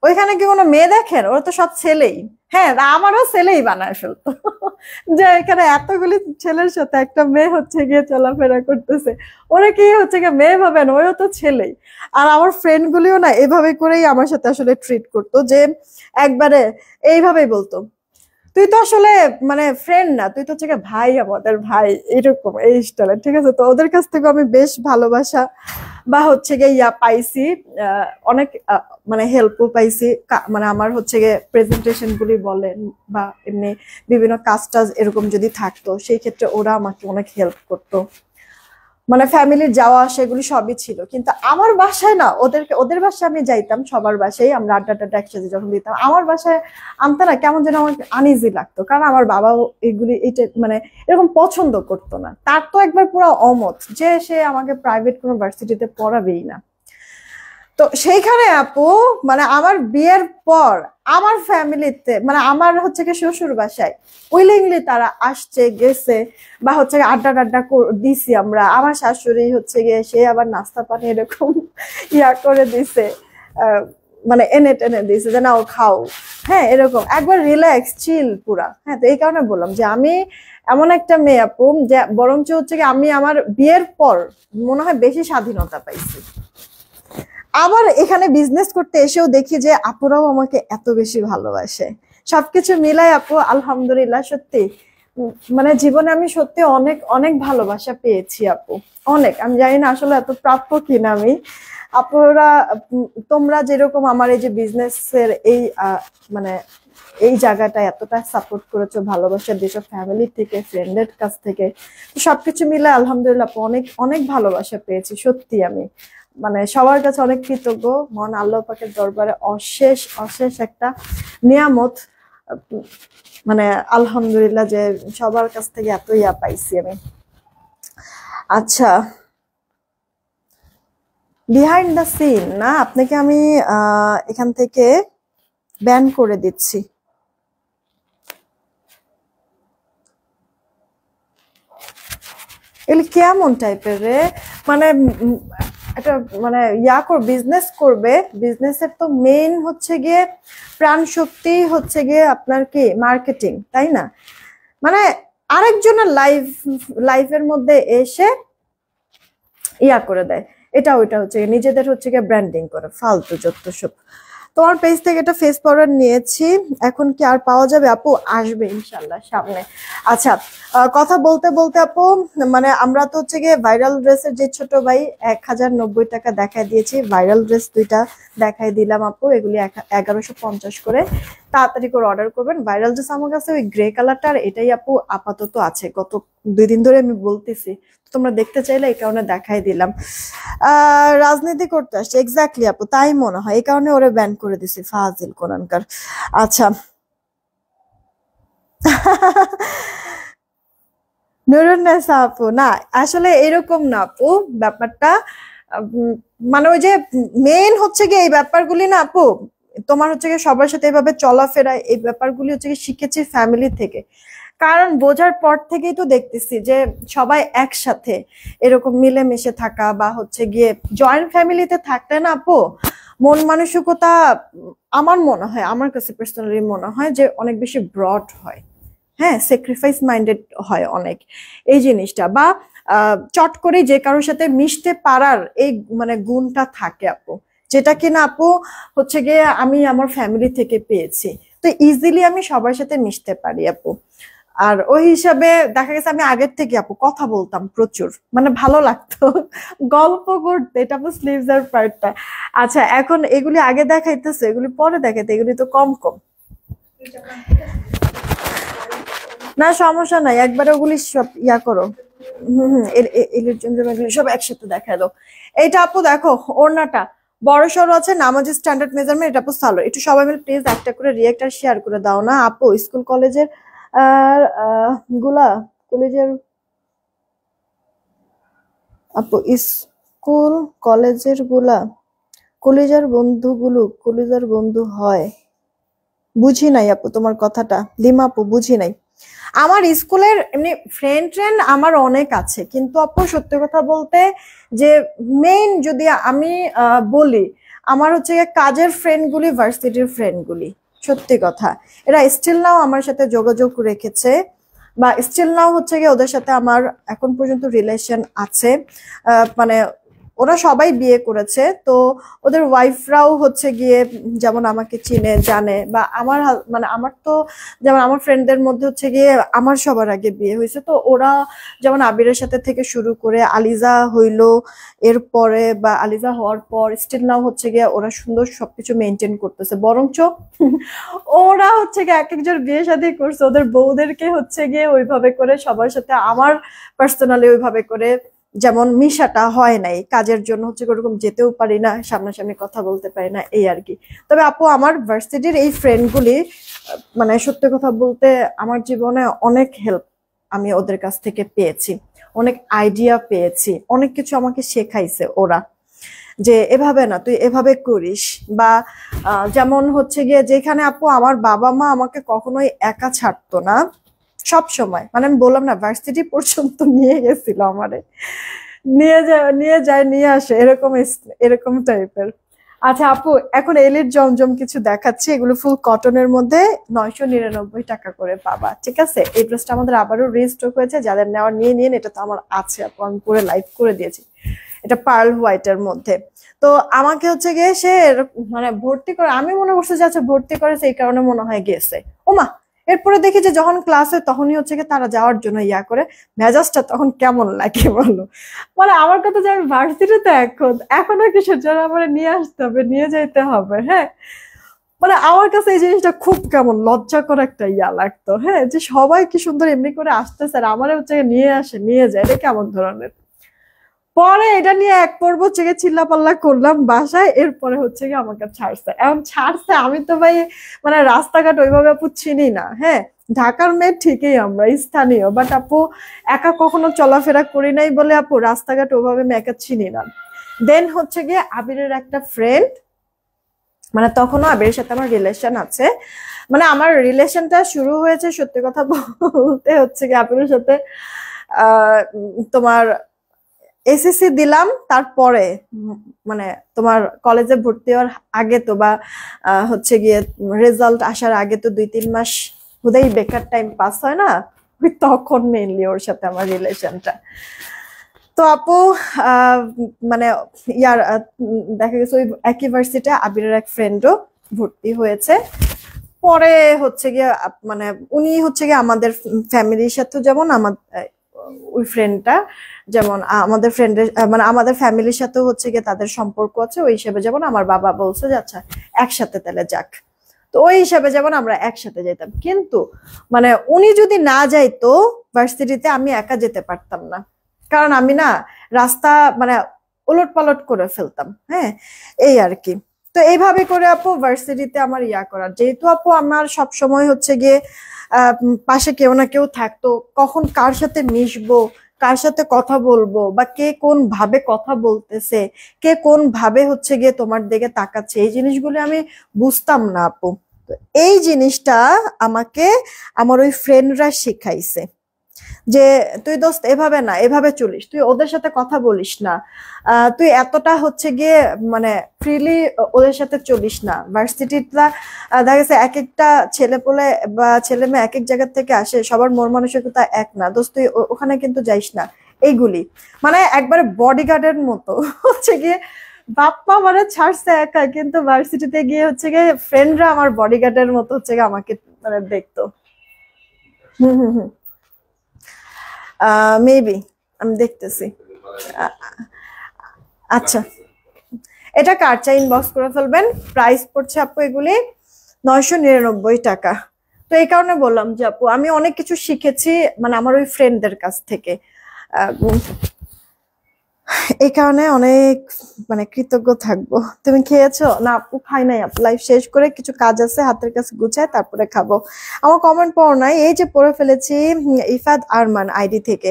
ওইখানে কি কোনো মেয়ে দেখেন, ওরা তো সব ছেলেই। হ্যাঁ, আমারও ছেলেই বানায় ফেলতো যে এখানে এতগুলি ছেলের সাথে একটা মেয়ে হচ্ছে গিয়ে চলাফেরা করতেছে, ওরা কি হচ্ছে গিয়ে মেয়ে ভাবেন, ওইও তো ছেলেই। আর আমার ফ্রেন্ড গুলিও না এভাবে করেই আমার সাথে আসলে ট্রিট করতো, যে একবারে এইভাবেই বলতো, তুই তো আসলে মানে ফ্রেন্ড না, তুই তো হচ্ছে গিয়ে ভাই, আমাদের ভাই, এরকম এই স্টাইলের। ঠিক আছে, তো ওদের কাছ থেকে আমি বেশ ভালোবাসা বা হচ্ছে গিয়ে ইয়া পাইছি, অনেক মানে হেল্পও পাইছি। মানে আমার হচ্ছে গিয়ে প্রেজেন্টেশন গুলি বলেন বা এমনি বিভিন্ন কাজ টাজ এরকম যদি থাকতো, সেই ক্ষেত্রে ওরা আমাকে অনেক হেল্প করতো। মানে ফ্যামিলির যাওয়া আসা এগুলি সবই ছিল। কিন্তু আমার বাসায় না, ওদের বাসায় আমি যাইতাম, সবার বাসায় আমরা আড্ডা টাড্ডা একসাথে যখন দিতাম, আমার বাসায় আনতে না কেমন যেন আমার আনইজি লাগতো, কারণ আমার বাবাও এগুলি এটা মানে এরকম পছন্দ করতো না। তার তো একবার পুরো অমত যে সে আমাকে প্রাইভেট কোনো ভার্সিটিতে পড়াবেই না। তো সেইখানে আপু, মানে আমার বিয়ের পর আমার ফ্যামিলিতে, মানে আমার হচ্ছে কি শ্বশুর বাসায় উইলিংলি তারা আসছে গেছে, বা হচ্ছে আড্ডা টাড্ডা দিছি আমরা, আমার শাশুড়ি হচ্ছে গিয়ে সে আবার নাস্তা পানি এরকম ইয়া করে দিছে, মানে এনে টেনে দিছে যে নাও খাও। হ্যাঁ, এরকম একবার রিল্যাক্স চিল পুরা। হ্যাঁ, তো এই কারণে বললাম যে আমি এমন একটা মেয়ে আপু, যে বরঞ্চ হচ্ছে কি আমি আমার বিয়ের পর মনে হয় বেশি স্বাধীনতা পাইছি। আবার এখানে বিজনেস করতে এসেও দেখি যে আপুরাও আমাকে এত বেশি ভালোবাসে। সবকিছু মিলাই আপু আলহামদুলিল্লাহ, সত্যি মানে জীবনে আমি সত্যি অনেক অনেক ভালোবাসা পেয়েছি আপু, অনেক। আমি জানি না আসলে এত প্রাপ্য কিনা আমি। আপুরা তোমরা যেরকম আমার এই যে বিজনেসের এই মানে এই জায়গাটা এতটা সাপোর্ট করেছো, ভালোবাসা দিয়েছো ফ্যামিলি থেকে, ফ্রেন্ডের কাছ থেকে, সবকিছু মিলে আলহামদুলিল্লাহ অনেক অনেক ভালোবাসা পেয়েছি। সত্যি আমি মানে সবার কাছে অনেক কৃতজ্ঞ, মহান আল্লাহ পাকের দরবারে অশেষ অশেষ একটা নিয়ামত। মানে আলহামদুলিল্লাহ যে সবার কাছ থেকে এত ইয়া পাইছি আমি। আচ্ছা, বিহাইন্ড দ্য সিন না, আপনাকে আমি এখান থেকে ব্যান করে দিচ্ছি। এগুলি কেমন টাইপের রে? মানে একটা মানে বিজনেস করবে, বিজনেসের তো মেইন হচ্ছে গিয়ে প্রাণ শক্তি হচ্ছে গিয়ে আপনার কি মার্কেটিং, তাই না? মানে আরেকজনের লাইফের মধ্যে এসে করে দেয়, এটা ওইটা হচ্ছে নিজেদের হচ্ছে গিয়ে ব্র্যান্ডিং করে, ফালতু যত সব। তোমার পেজ থেকে একটা ফেস পাউডার নিয়েছি, এখন কি আর পাওয়া যাবে আপু? আসবে ইনশাল্লাহ সামনে। আচ্ছা, কথা বলতে বলতে আপু, মানে আমরা তো হচ্ছে গিয়ে ভাইরাল ড্রেসের যে ছোট ভাই 1090 টাকা দেখায় দিয়েছি, ভাইরাল ড্রেস দুইটা দেখাই দিলাম আপু, এগুলি 1150 করে। তাড়াতাড়ি করে অর্ডার করবেন। ভাইরাল ড্রেস আমার কাছে ওই গ্রে কালারটা, আর এটাই আপু আপাতত আছে, গত 2 দিন ধরে আমি বলতেছি, তোমরা দেখতে চাইলে এই কারণে দেখাই দিলাম। রাজনীতি করতে আসছে, এক্স্যাক্টলি আপু তাই মনে হয়, এই কারণে ওরে ব্যান করে দিছি, ফাজিল কোরআনকার। আচ্ছা নুরুন্নেসা আপু, না আসলে এরকম না আপু ব্যাপারটা। উম, মানে ওই যে মেন হচ্ছে গিয়ে এই ব্যাপারগুলি না আপু, তোমার হচ্ছে গিয়ে সবার সাথে এভাবে চলাফেরা, এই ব্যাপারগুলি হচ্ছে গিয়ে শিখেছি ফ্যামিলি থেকে। কারণ বোঝার পর থেকেই তো দেখতেছি যে সবাই একসাথে এরকম মিলেমিশে থাকা, বা হচ্ছে গিয়ে জয়েন্ট ফ্যামিলিতে থাকলে না আপু মন মানসিকতা, আমার মনে হয়, আমার কাছে পার্সোনালি মনে হয় যে অনেক বেশি ব্রড হয়। হ্যাঁ, স্যাক্রিফাইস মাইন্ডেড হয় অনেক এই জিনিসটা, বা চট করে যে কারোর সাথে মিশতে পারার এই মানে গুণটা থাকে আপু, যেটা কিনা আপু হচ্ছে গিয়ে আমি আমার ফ্যামিলি থেকে পেয়েছি। তো ইজিলি আমি সবার সাথে মিশতে পারি আপু। আর ওই হিসাবে দেখা গেছে আমি আগের থেকে আপু কথা বলতাম প্রচুর, মানে ভালো লাগতো গল্প করতে, এটা আপু স্লিভস আর পার্টটা। আচ্ছা, এখন এগুলি আগে দেখাইতেছে, এগুলি পরে দেখাইতে, এগুলি তো কম কম। না সমস্যা নাই, একবারে ওগুলি সব ইয়া করো। এগুলি সব একসাথে দেখা দাও। এইটা আপু দেখো, ওড়নাটা বড় সড়ো আছে, নামাজি স্ট্যান্ডার্ড মেজারমেন্ট, এটা আপু সালো। একটু সবাই মিলে প্লিজ একটা করে রিয়েক্ট আর শেয়ার করে দাও না আপু। স্কুল কলেজের আর গুলা, কলেজের আপু, স্কুল কলেজের গুলা, কলেজের বন্ধুগুলো কলেজের বন্ধু হয়? বুঝি নাই আপু তোমার কথাটা, লিমা আপু বুঝি নাই। আমার স্কুলের এমনি ফ্রেন্ড ট্রেন্ড আমার অনেক আছে, কিন্তু আপু সত্যি কথা বলতে যে মেইন যদি আমি বলি, আমার হচ্ছে গিয়ে কাজের ফ্রেন্ড গুলি, ভার্সিটির ফ্রেন্ড গুলি, সত্যি কথা এরা স্টিল নাও আমার সাথে যোগাযোগ রেখেছে, বা স্টিল নাও হচ্ছে গিয়ে ওদের সাথে আমার এখন পর্যন্ত রিলেশন আছে। মানে ওরা সবাই বিয়ে করেছে, তো ওদের ওয়াইফরাও হচ্ছে গিয়ে যেমন আমাকে চিনে জানে, বা আমার মানে আমার তো যেমন আমার ফ্রেন্ডদের মধ্যে হচ্ছে গিয়ে আমার সবার আগে বিয়ে হয়েছে, তো ওরা যেমন আবিরের সাথে থেকে শুরু করে আলিজা হইলো, এরপরে বা আলিজা হওয়ার পর স্টিল নাও হচ্ছে গিয়ে ওরা সুন্দর সবকিছু মেনটেন করতেছে, বরঞ্চ ওরা হচ্ছে গিয়ে এক একজন বিয়ে শাদী করছে, ওদের বউদেরকে হচ্ছে গিয়ে ওইভাবে করে সবার সাথে আমার পার্সোনালি ওইভাবে করে যেমন মিশাটা হয় নাই, কাজের জন্য হচ্ছে ওরকম যেতেও পারি না, সামনাসামনি কথা বলতে পারি না, এই আর কি। তবে আপু আমার ভার্সিটির এই ফ্রেন্ডগুলি মানে সত্যি কথা বলতে আমার জীবনে অনেক হেল্প আমি ওদের কাছ থেকে পেয়েছি, অনেক আইডিয়া পেয়েছি, অনেক কিছু আমাকে শেখাইছে ওরা, যে এভাবে না তুই এভাবে করিস, বা যেমন হচ্ছে গিয়ে যেখানে আপু আমার বাবা মা আমাকে কখনোই একা ছাড়তো না, সব সময়, মানে আমি বললাম না ভার্সিটি পর্যন্ত নিয়ে গেছিল আমারে, নিয়ে আসে, এরকম এরকম টাইপের। আচ্ছা আপু, এখন এলিট জমজম কিছু দেখাচ্ছি, এগুলো ফুল কটনের মধ্যে 999 টাকা করে পাবা, ঠিক আছে? এই ড্রেসটা আমাদের আবারও রিস্টক হয়েছে, যাদের নেওয়ার নিয়ে নিন, এটা তো আমার আছে আপু, আমি পুরো লাইভ করে দিয়েছি। এটা পার্ল হোয়াইটের মধ্যে। তো আমাকে হচ্ছে গিয়ে সে মানে ভর্তি করে, আমি মনে করছি যে আচ্ছা ভর্তি করেছে এই কারণে মনে হয় গেছে, ওমা এরপরে দেখি যে যখন ক্লাস হয় তখনই হচ্ছে গিয়ে তারা যাওয়ার জন্য ইয়া করে, মেজাজটা তখন কেমন লাগে বলো? মানে আমার কথা যে আমি ভার্সিটিতে এখনো কিসের জন্য আমার নিয়ে আসতে হবে, নিয়ে যেতে হবে, হ্যাঁ? মানে আমার কাছে এই জিনিসটা খুব কেমন লজ্জাকর একটা ইয়া লাগতো, হ্যাঁ, যে সবাই কি সুন্দর এমনি করে আসতেছে আর আমার হচ্ছে নিয়ে আসে নিয়ে যায়, এটা কেমন ধরনের। পরে এটা নিয়ে এক পর্ব হচ্ছে গিয়ে চিল্লাপাল্লা করলাম বাসায়, এরপরে হচ্ছে গিয়ে আমাকে ছাড়ছে, এখন ছাড়ছে, আমি তো ভাই মানে রাস্তাঘাট ওইভাবে আপু চিনি না, হ্যাঁ, ঢাকার মেয়ে ঠিকই আমরা স্থানীয়, বাট আপু একা কখনো চলাফেরা করি নাই বলে আপু রাস্তাঘাট ওইভাবে আমি একা চিনি না। দেন হচ্ছে গিয়ে আবিরের একটা ফ্রেন্ড, মানে তখনও আবিরের সাথে আমার রিলেশন আছে, মানে আমার রিলেশনটা শুরু হয়েছে সত্যি কথা বলতে হচ্ছে গিয়ে আবিরের সাথে তোমার এসএসসি দিলাম, তারপরে মানে তোমার কলেজে ভর্তি হওয়ার আগে তো, বা হচ্ছে গিয়ে রেজাল্ট আসার আগে তো 2-3 মাস বোধহয় বেকার টাইম পাস হয় না, ওই তখন মেইনলি ওর সাথে আমার রিলেশনটা। তো আপু মানে ইয়ার দেখা গেছে ওই একই ভার্সিটি আবিরের এক ফ্রেন্ডও ভর্তি হয়েছে। পরে হচ্ছে গিয়ে মানে উনি হচ্ছে গিয়ে আমাদের ফ্যামিলির সাথে, যেমন আমার ওই ফ্রেন্ডটা যেমন আমাদের ফ্রেন্ডের মানে আমাদের ফ্যামিলির সাথে হচ্ছে গিয়ে তাদের সম্পর্ক আছে, ওই হিসেবে যেমন আমার বাবা বলছে যে আচ্ছা একসাথে তাহলে যাক, তো ওই হিসাবে যেমন আমরা একসাথে যেতাম। কিন্তু মানে উনি যদি না যাইতো ভার্সিটিতে, আমি একা যেতে পারতাম না, কারণ আমি না রাস্তা মানে উলট পালট করে ফেলতাম। হ্যাঁ, এই আর কি। তো এইভাবে করে আপু ভার্সিটিতে আমার ইয়া করার, যেহেতু আপু আমার সব সময় হচ্ছে গিয়ে পাশে কেউ না কেউ থাকতো, কখন কার সাথে মিশবো, কার সাথে কথা বলবো, বা কে কোন ভাবে কথা বলতেছে, কে কোন ভাবে হচ্ছে গিয়ে তোমার দিকে তাকাচ্ছে, এই জিনিসগুলো আমি বুঝতাম না আপু। তো এই জিনিসটা আমাকে আমার ওই ফ্রেন্ডরা শিখাইছে যে তুই দোস্ত এভাবে না, এভাবে চলিস, তুই ওদের সাথে কথা বলিস না, তুই এতটা হচ্ছে গিয়ে মানে ফ্রিলি ওদের সাথে চলিস না। ভার্সিটিটা দেখা গেছে এক একটা ছেলে পোলে বা ছেলে মেয়ে এক এক জায়গা থেকে আসে, সবার মন মানসিকতা এক না, দোস্ত তুই ওখানে কিন্তু যাইস না। এইগুলি মানে একবারে বডিগার্ডের মতো হচ্ছে গিয়ে, বাপ্পা মানে ছাড়ছে একা, কিন্তু ভার্সিটিতে গিয়ে হচ্ছে গিয়ে ফ্রেন্ডরা আমার বডিগার্ডের মতো হচ্ছে গিয়ে আমাকে মানে দেখতো। হুম হুম হুম। মেবি আমি দেখতেছি। আ- আচ্ছা, এটা কার্ডটা ইনবক্স করে ফেলবেন। প্রাইস পড়ছে আপু এগুলি 999 টাকা। তো এই কারণে বললাম যে আপু আমি অনেক কিছু শিখেছি মানে আমার ওই ফ্রেন্ডদের কাছ থেকে। আহ, এই কারণে অনেক মানে কৃতজ্ঞ থাকবো। তুমি খেয়েছো? না আপু খাই নাই আপু, লাইফ শেষ করে কিছু কাজ আছে হাতের কাছে গুছায় তারপরে খাবো। আমার কমেন্ট পড়ো নাই, এই যে পড়ে ফেলেছি। ইফাত আরমান আইডি থেকে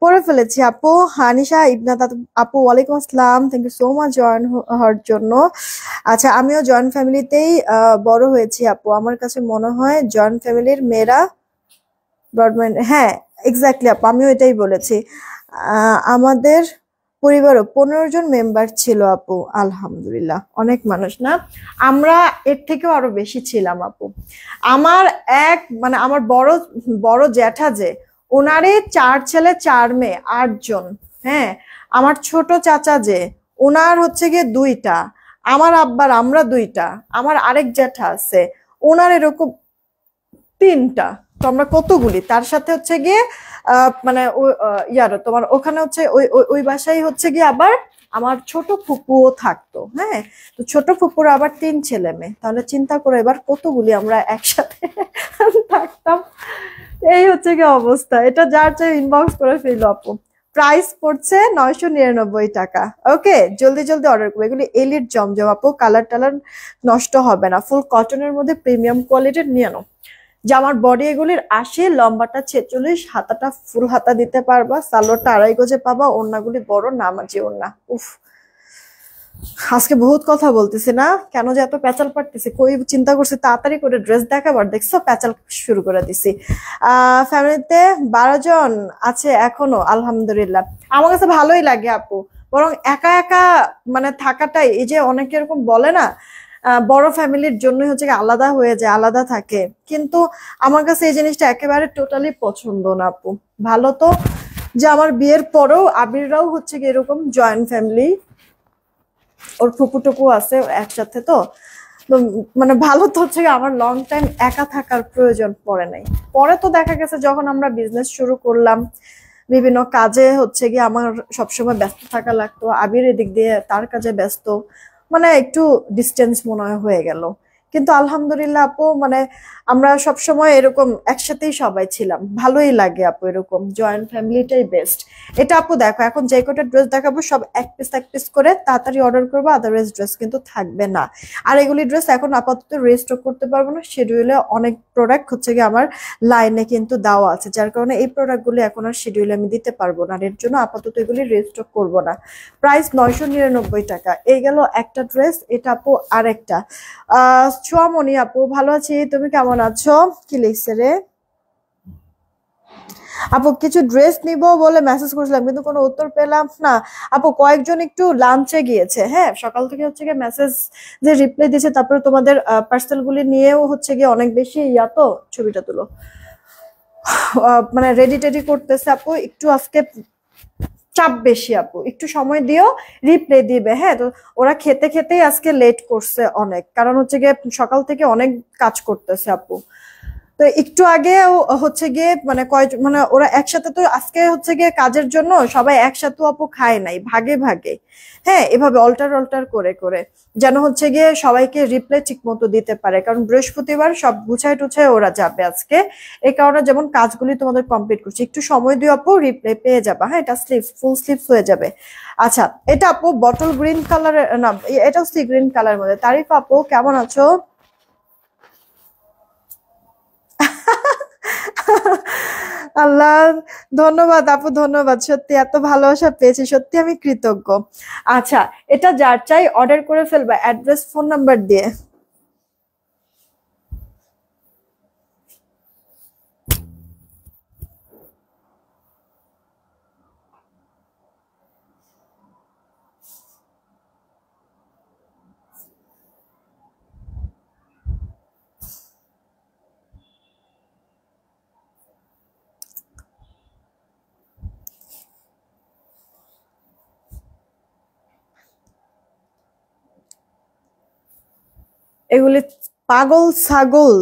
পড়ে ফেলেছি আপু। হানিশা ইবনাত আপু ওয়ালাইকুম আসসালাম, thank you so much join হওয়ার জন্য। আচ্ছা, আমিও জয়েন্ট ফ্যামিলিতেই বড় হয়েছি আপু, আমার কাছে মনে হয় জয়েন্ট ফ্যামিলির মেয়েরা ব্রডব্যান্ড, হ্যাঁ এক্স্যাক্টলি আপু, আমিও এটাই বলেছি। আমাদের পরিবারও 15 জন মেম্বার ছিল আপু, আলহামদুলিল্লাহ অনেক মানুষ না? আমরা এর থেকেও আরো বেশি ছিলাম আপু। আমার এক মানে আমার বড় বড় জ্যাঠা যে, ওনারে 4 ছেলে 4 মেয়ে, 8 জন। হ্যাঁ, আমার ছোট চাচা যে, ওনার হচ্ছে গিয়ে 2টা, আমার আব্বার আমরা 2টা, আমার আরেক জ্যাঠা আছে, ওনার এরকম 3টা। তো আমরা কতগুলি, তার সাথে হচ্ছে গিয়ে মানে ইয়ারও তোমার ওখানে হচ্ছে ওই ওই ওই বাসায় হচ্ছে গিয়ে আবার আমার ছোট ফুপুও থাকতো। হ্যাঁ, তো ছোট ফুপুর আবার 3 ছেলে মেয়ে, তাহলে চিন্তা করে এবার কতগুলি আমরা একসাথে থাকতাম। এই হচ্ছে গিয়ে অবস্থা। এটা যার চাই ইনবক্স করে ফেলো আপু। প্রাইস পড়ছে 999 টাকা। ওকে, জলদি জলদি অর্ডার করবো। এগুলি এলিট জমজম আপু, কালার টালার নষ্ট হবে না, ফুল কটনের মধ্যে প্রিমিয়াম কোয়ালিটির নিয়ে নাও। জামার বডি এগুলির 80, লম্বাটা 46, হাতাটা ফুল হাতা দিতে পারবা, সালোয়ারটা 2.5 গজে পাবা, ওড়নাগুলি বড় নামাজি ওড়না। উফ, আজকে বহুত কথা বলতেছি না, কেন যে এত প্যাচাল পারতেছি, কই চিন্তা করছি তাড়াতাড়ি করে ড্রেস দেখাবার, দেখছো প্যাচাল শুরু করে দিছি। ফ্যামিলিতে 12 জন আছে এখনো, আলহামদুলিল্লাহ। আমার কাছে ভালোই লাগে আপু, বরং একা একা মানে থাকাটাই, এই যে অনেকে এরকম বলে না বড় ফ্যামিলির জন্যই হচ্ছে আলাদা হয়ে যায়, আলাদা থাকে, কিন্তু আমার কাছে এই জিনিসটা একেবারে টোটালি পছন্দ না আপু। ভালো তো যে আমার বিয়ের পরেও আবিররাও হচ্ছে কি এরকম জয়েন্ট ফ্যামিলি, ওর ফুপু টুপু আছে একসাথে। তো তো মানে ভালো তো হচ্ছে আমার লং টাইম একা থাকার প্রয়োজন পড়ে নাই। পরে তো দেখা গেছে যখন আমরা বিজনেস শুরু করলাম, বিভিন্ন কাজে হচ্ছে গিয়ে আমার সবসময় ব্যস্ত থাকা লাগতো, আবির এদিক দিয়ে তার কাজে ব্যস্ত, মানে একটু ডিস্টেন্স মনে হয় হয়ে গেল। কিন্তু আলহামদুলিল্লাহ আপু মানে আমরা সবসময় এরকম একসাথেই সবাই ছিলাম, ভালোই লাগে আপু, এরকম জয়েন্ট ফ্যামিলিটাই বেস্ট। এটা আপু দেখো, এখন যে কটা ড্রেস দেখাবো সব এক পিস করে তাড়াতাড়ি অর্ডার করবো, আদারওয়াইজ ড্রেস কিন্তু থাকবে না। আর এগুলি ড্রেস এখন আপাতত রেস্টক করতে পারবো না, শিডিউলে অনেক প্রোডাক্ট হচ্ছে গিয়ে আমার লাইনে কিন্তু দেওয়া আছে, যার কারণে এই প্রোডাক্টগুলি এখন আর শিডিউলে আমি দিতে পারবো না, এর জন্য আপাতত এগুলি রেস্টক করবো না। প্রাইস 999 টাকা। এই গেল একটা ড্রেস। এটা আপু আরেকটা। ছোয়ামণি আপু, ভালো আছি, তুমি কেমন আছো? কি লিখছে রে আপু? কিছু ড্রেস নিব বলে মেসেজ করেছিলাম কিন্তু কোনো উত্তর পেলাম না আপু। কয়েকজন একটু লাঞ্চে গিয়েছে, হ্যাঁ সকাল থেকে হচ্ছে গিয়ে মেসেজ যে রিপ্লাই দিয়েছে, তারপরে তোমাদের পার্সেল গুলি নিয়েও হচ্ছে গিয়ে অনেক বেশি ইয়া, তো ছবিটা তুলো, মানে রেডি টেডি করতেছে আপু, একটু আজকে চাপ বেশি আপু, একটু সময় দিও, রিপ্লে দিবে। হ্যাঁ, তো ওরা খেতে খেতেই আজকে লেট করছে অনেক, কারণ হচ্ছে গিয়ে সকাল থেকে অনেক কাজ করতেছে আপু। তো একটু আগে হচ্ছে গিয়ে মানে মানে ওরা একসাথে, তো আজকে হচ্ছে গিয়ে কাজের জন্য সবাই একসাথে আপু খায় নাই, ভাগে ভাগে। হ্যাঁ, এভাবে অল্টার অল্টার করে করে, যেন হচ্ছে গিয়ে সবাইকে রিপ্লাই ঠিক মতো দিতে পারে, কারণ বৃহস্পতিবার সব গুছায় টুছায় ওরা যাবে আজকে। এই কারণে যেমন কাজগুলি তোমাদের কমপ্লিট করছে, একটু সময় দিও আপু, রিপ্লাই পেয়ে যাবা। হ্যাঁ, এটা স্লিভ, ফুল স্লিভস হয়ে যাবে। আচ্ছা, এটা আপু বটল গ্রিন কালারের, না এটাও সি গ্রিন কালারের মধ্যে। তারিফ আপু কেমন আছো? আল্লাহ, ধন্যবাদ আপু, ধন্যবাদ। সত্যি এত ভালোবাসা পেয়েছি, সত্যি আমি কৃতজ্ঞ। আচ্ছা, এটা যার চাই অর্ডার করে ফেলবা অ্যাড্রেস ফোন নাম্বার দিয়ে। এগুলি পাগল ছাগল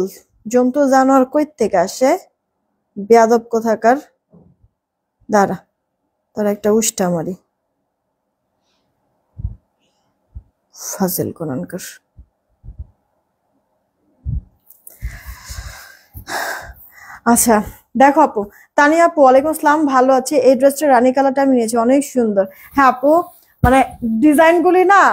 জন্তু জানোয়ার কই থেকে আসে, বেয়াদব কোথাকার। দাঁড়া, তার একটা উষ্টা মারি, ফাজিল কোনানকার। আচ্ছা, দেখো আপু, তানিয়া আপু ওয়ালাইকুম আসসালাম, ভালো আছি। এই ড্রেসটা রানী কালারটা আমি নিয়েছি, অনেক সুন্দর। হ্যাঁ আপু, মানে ডিজাইন গুলি না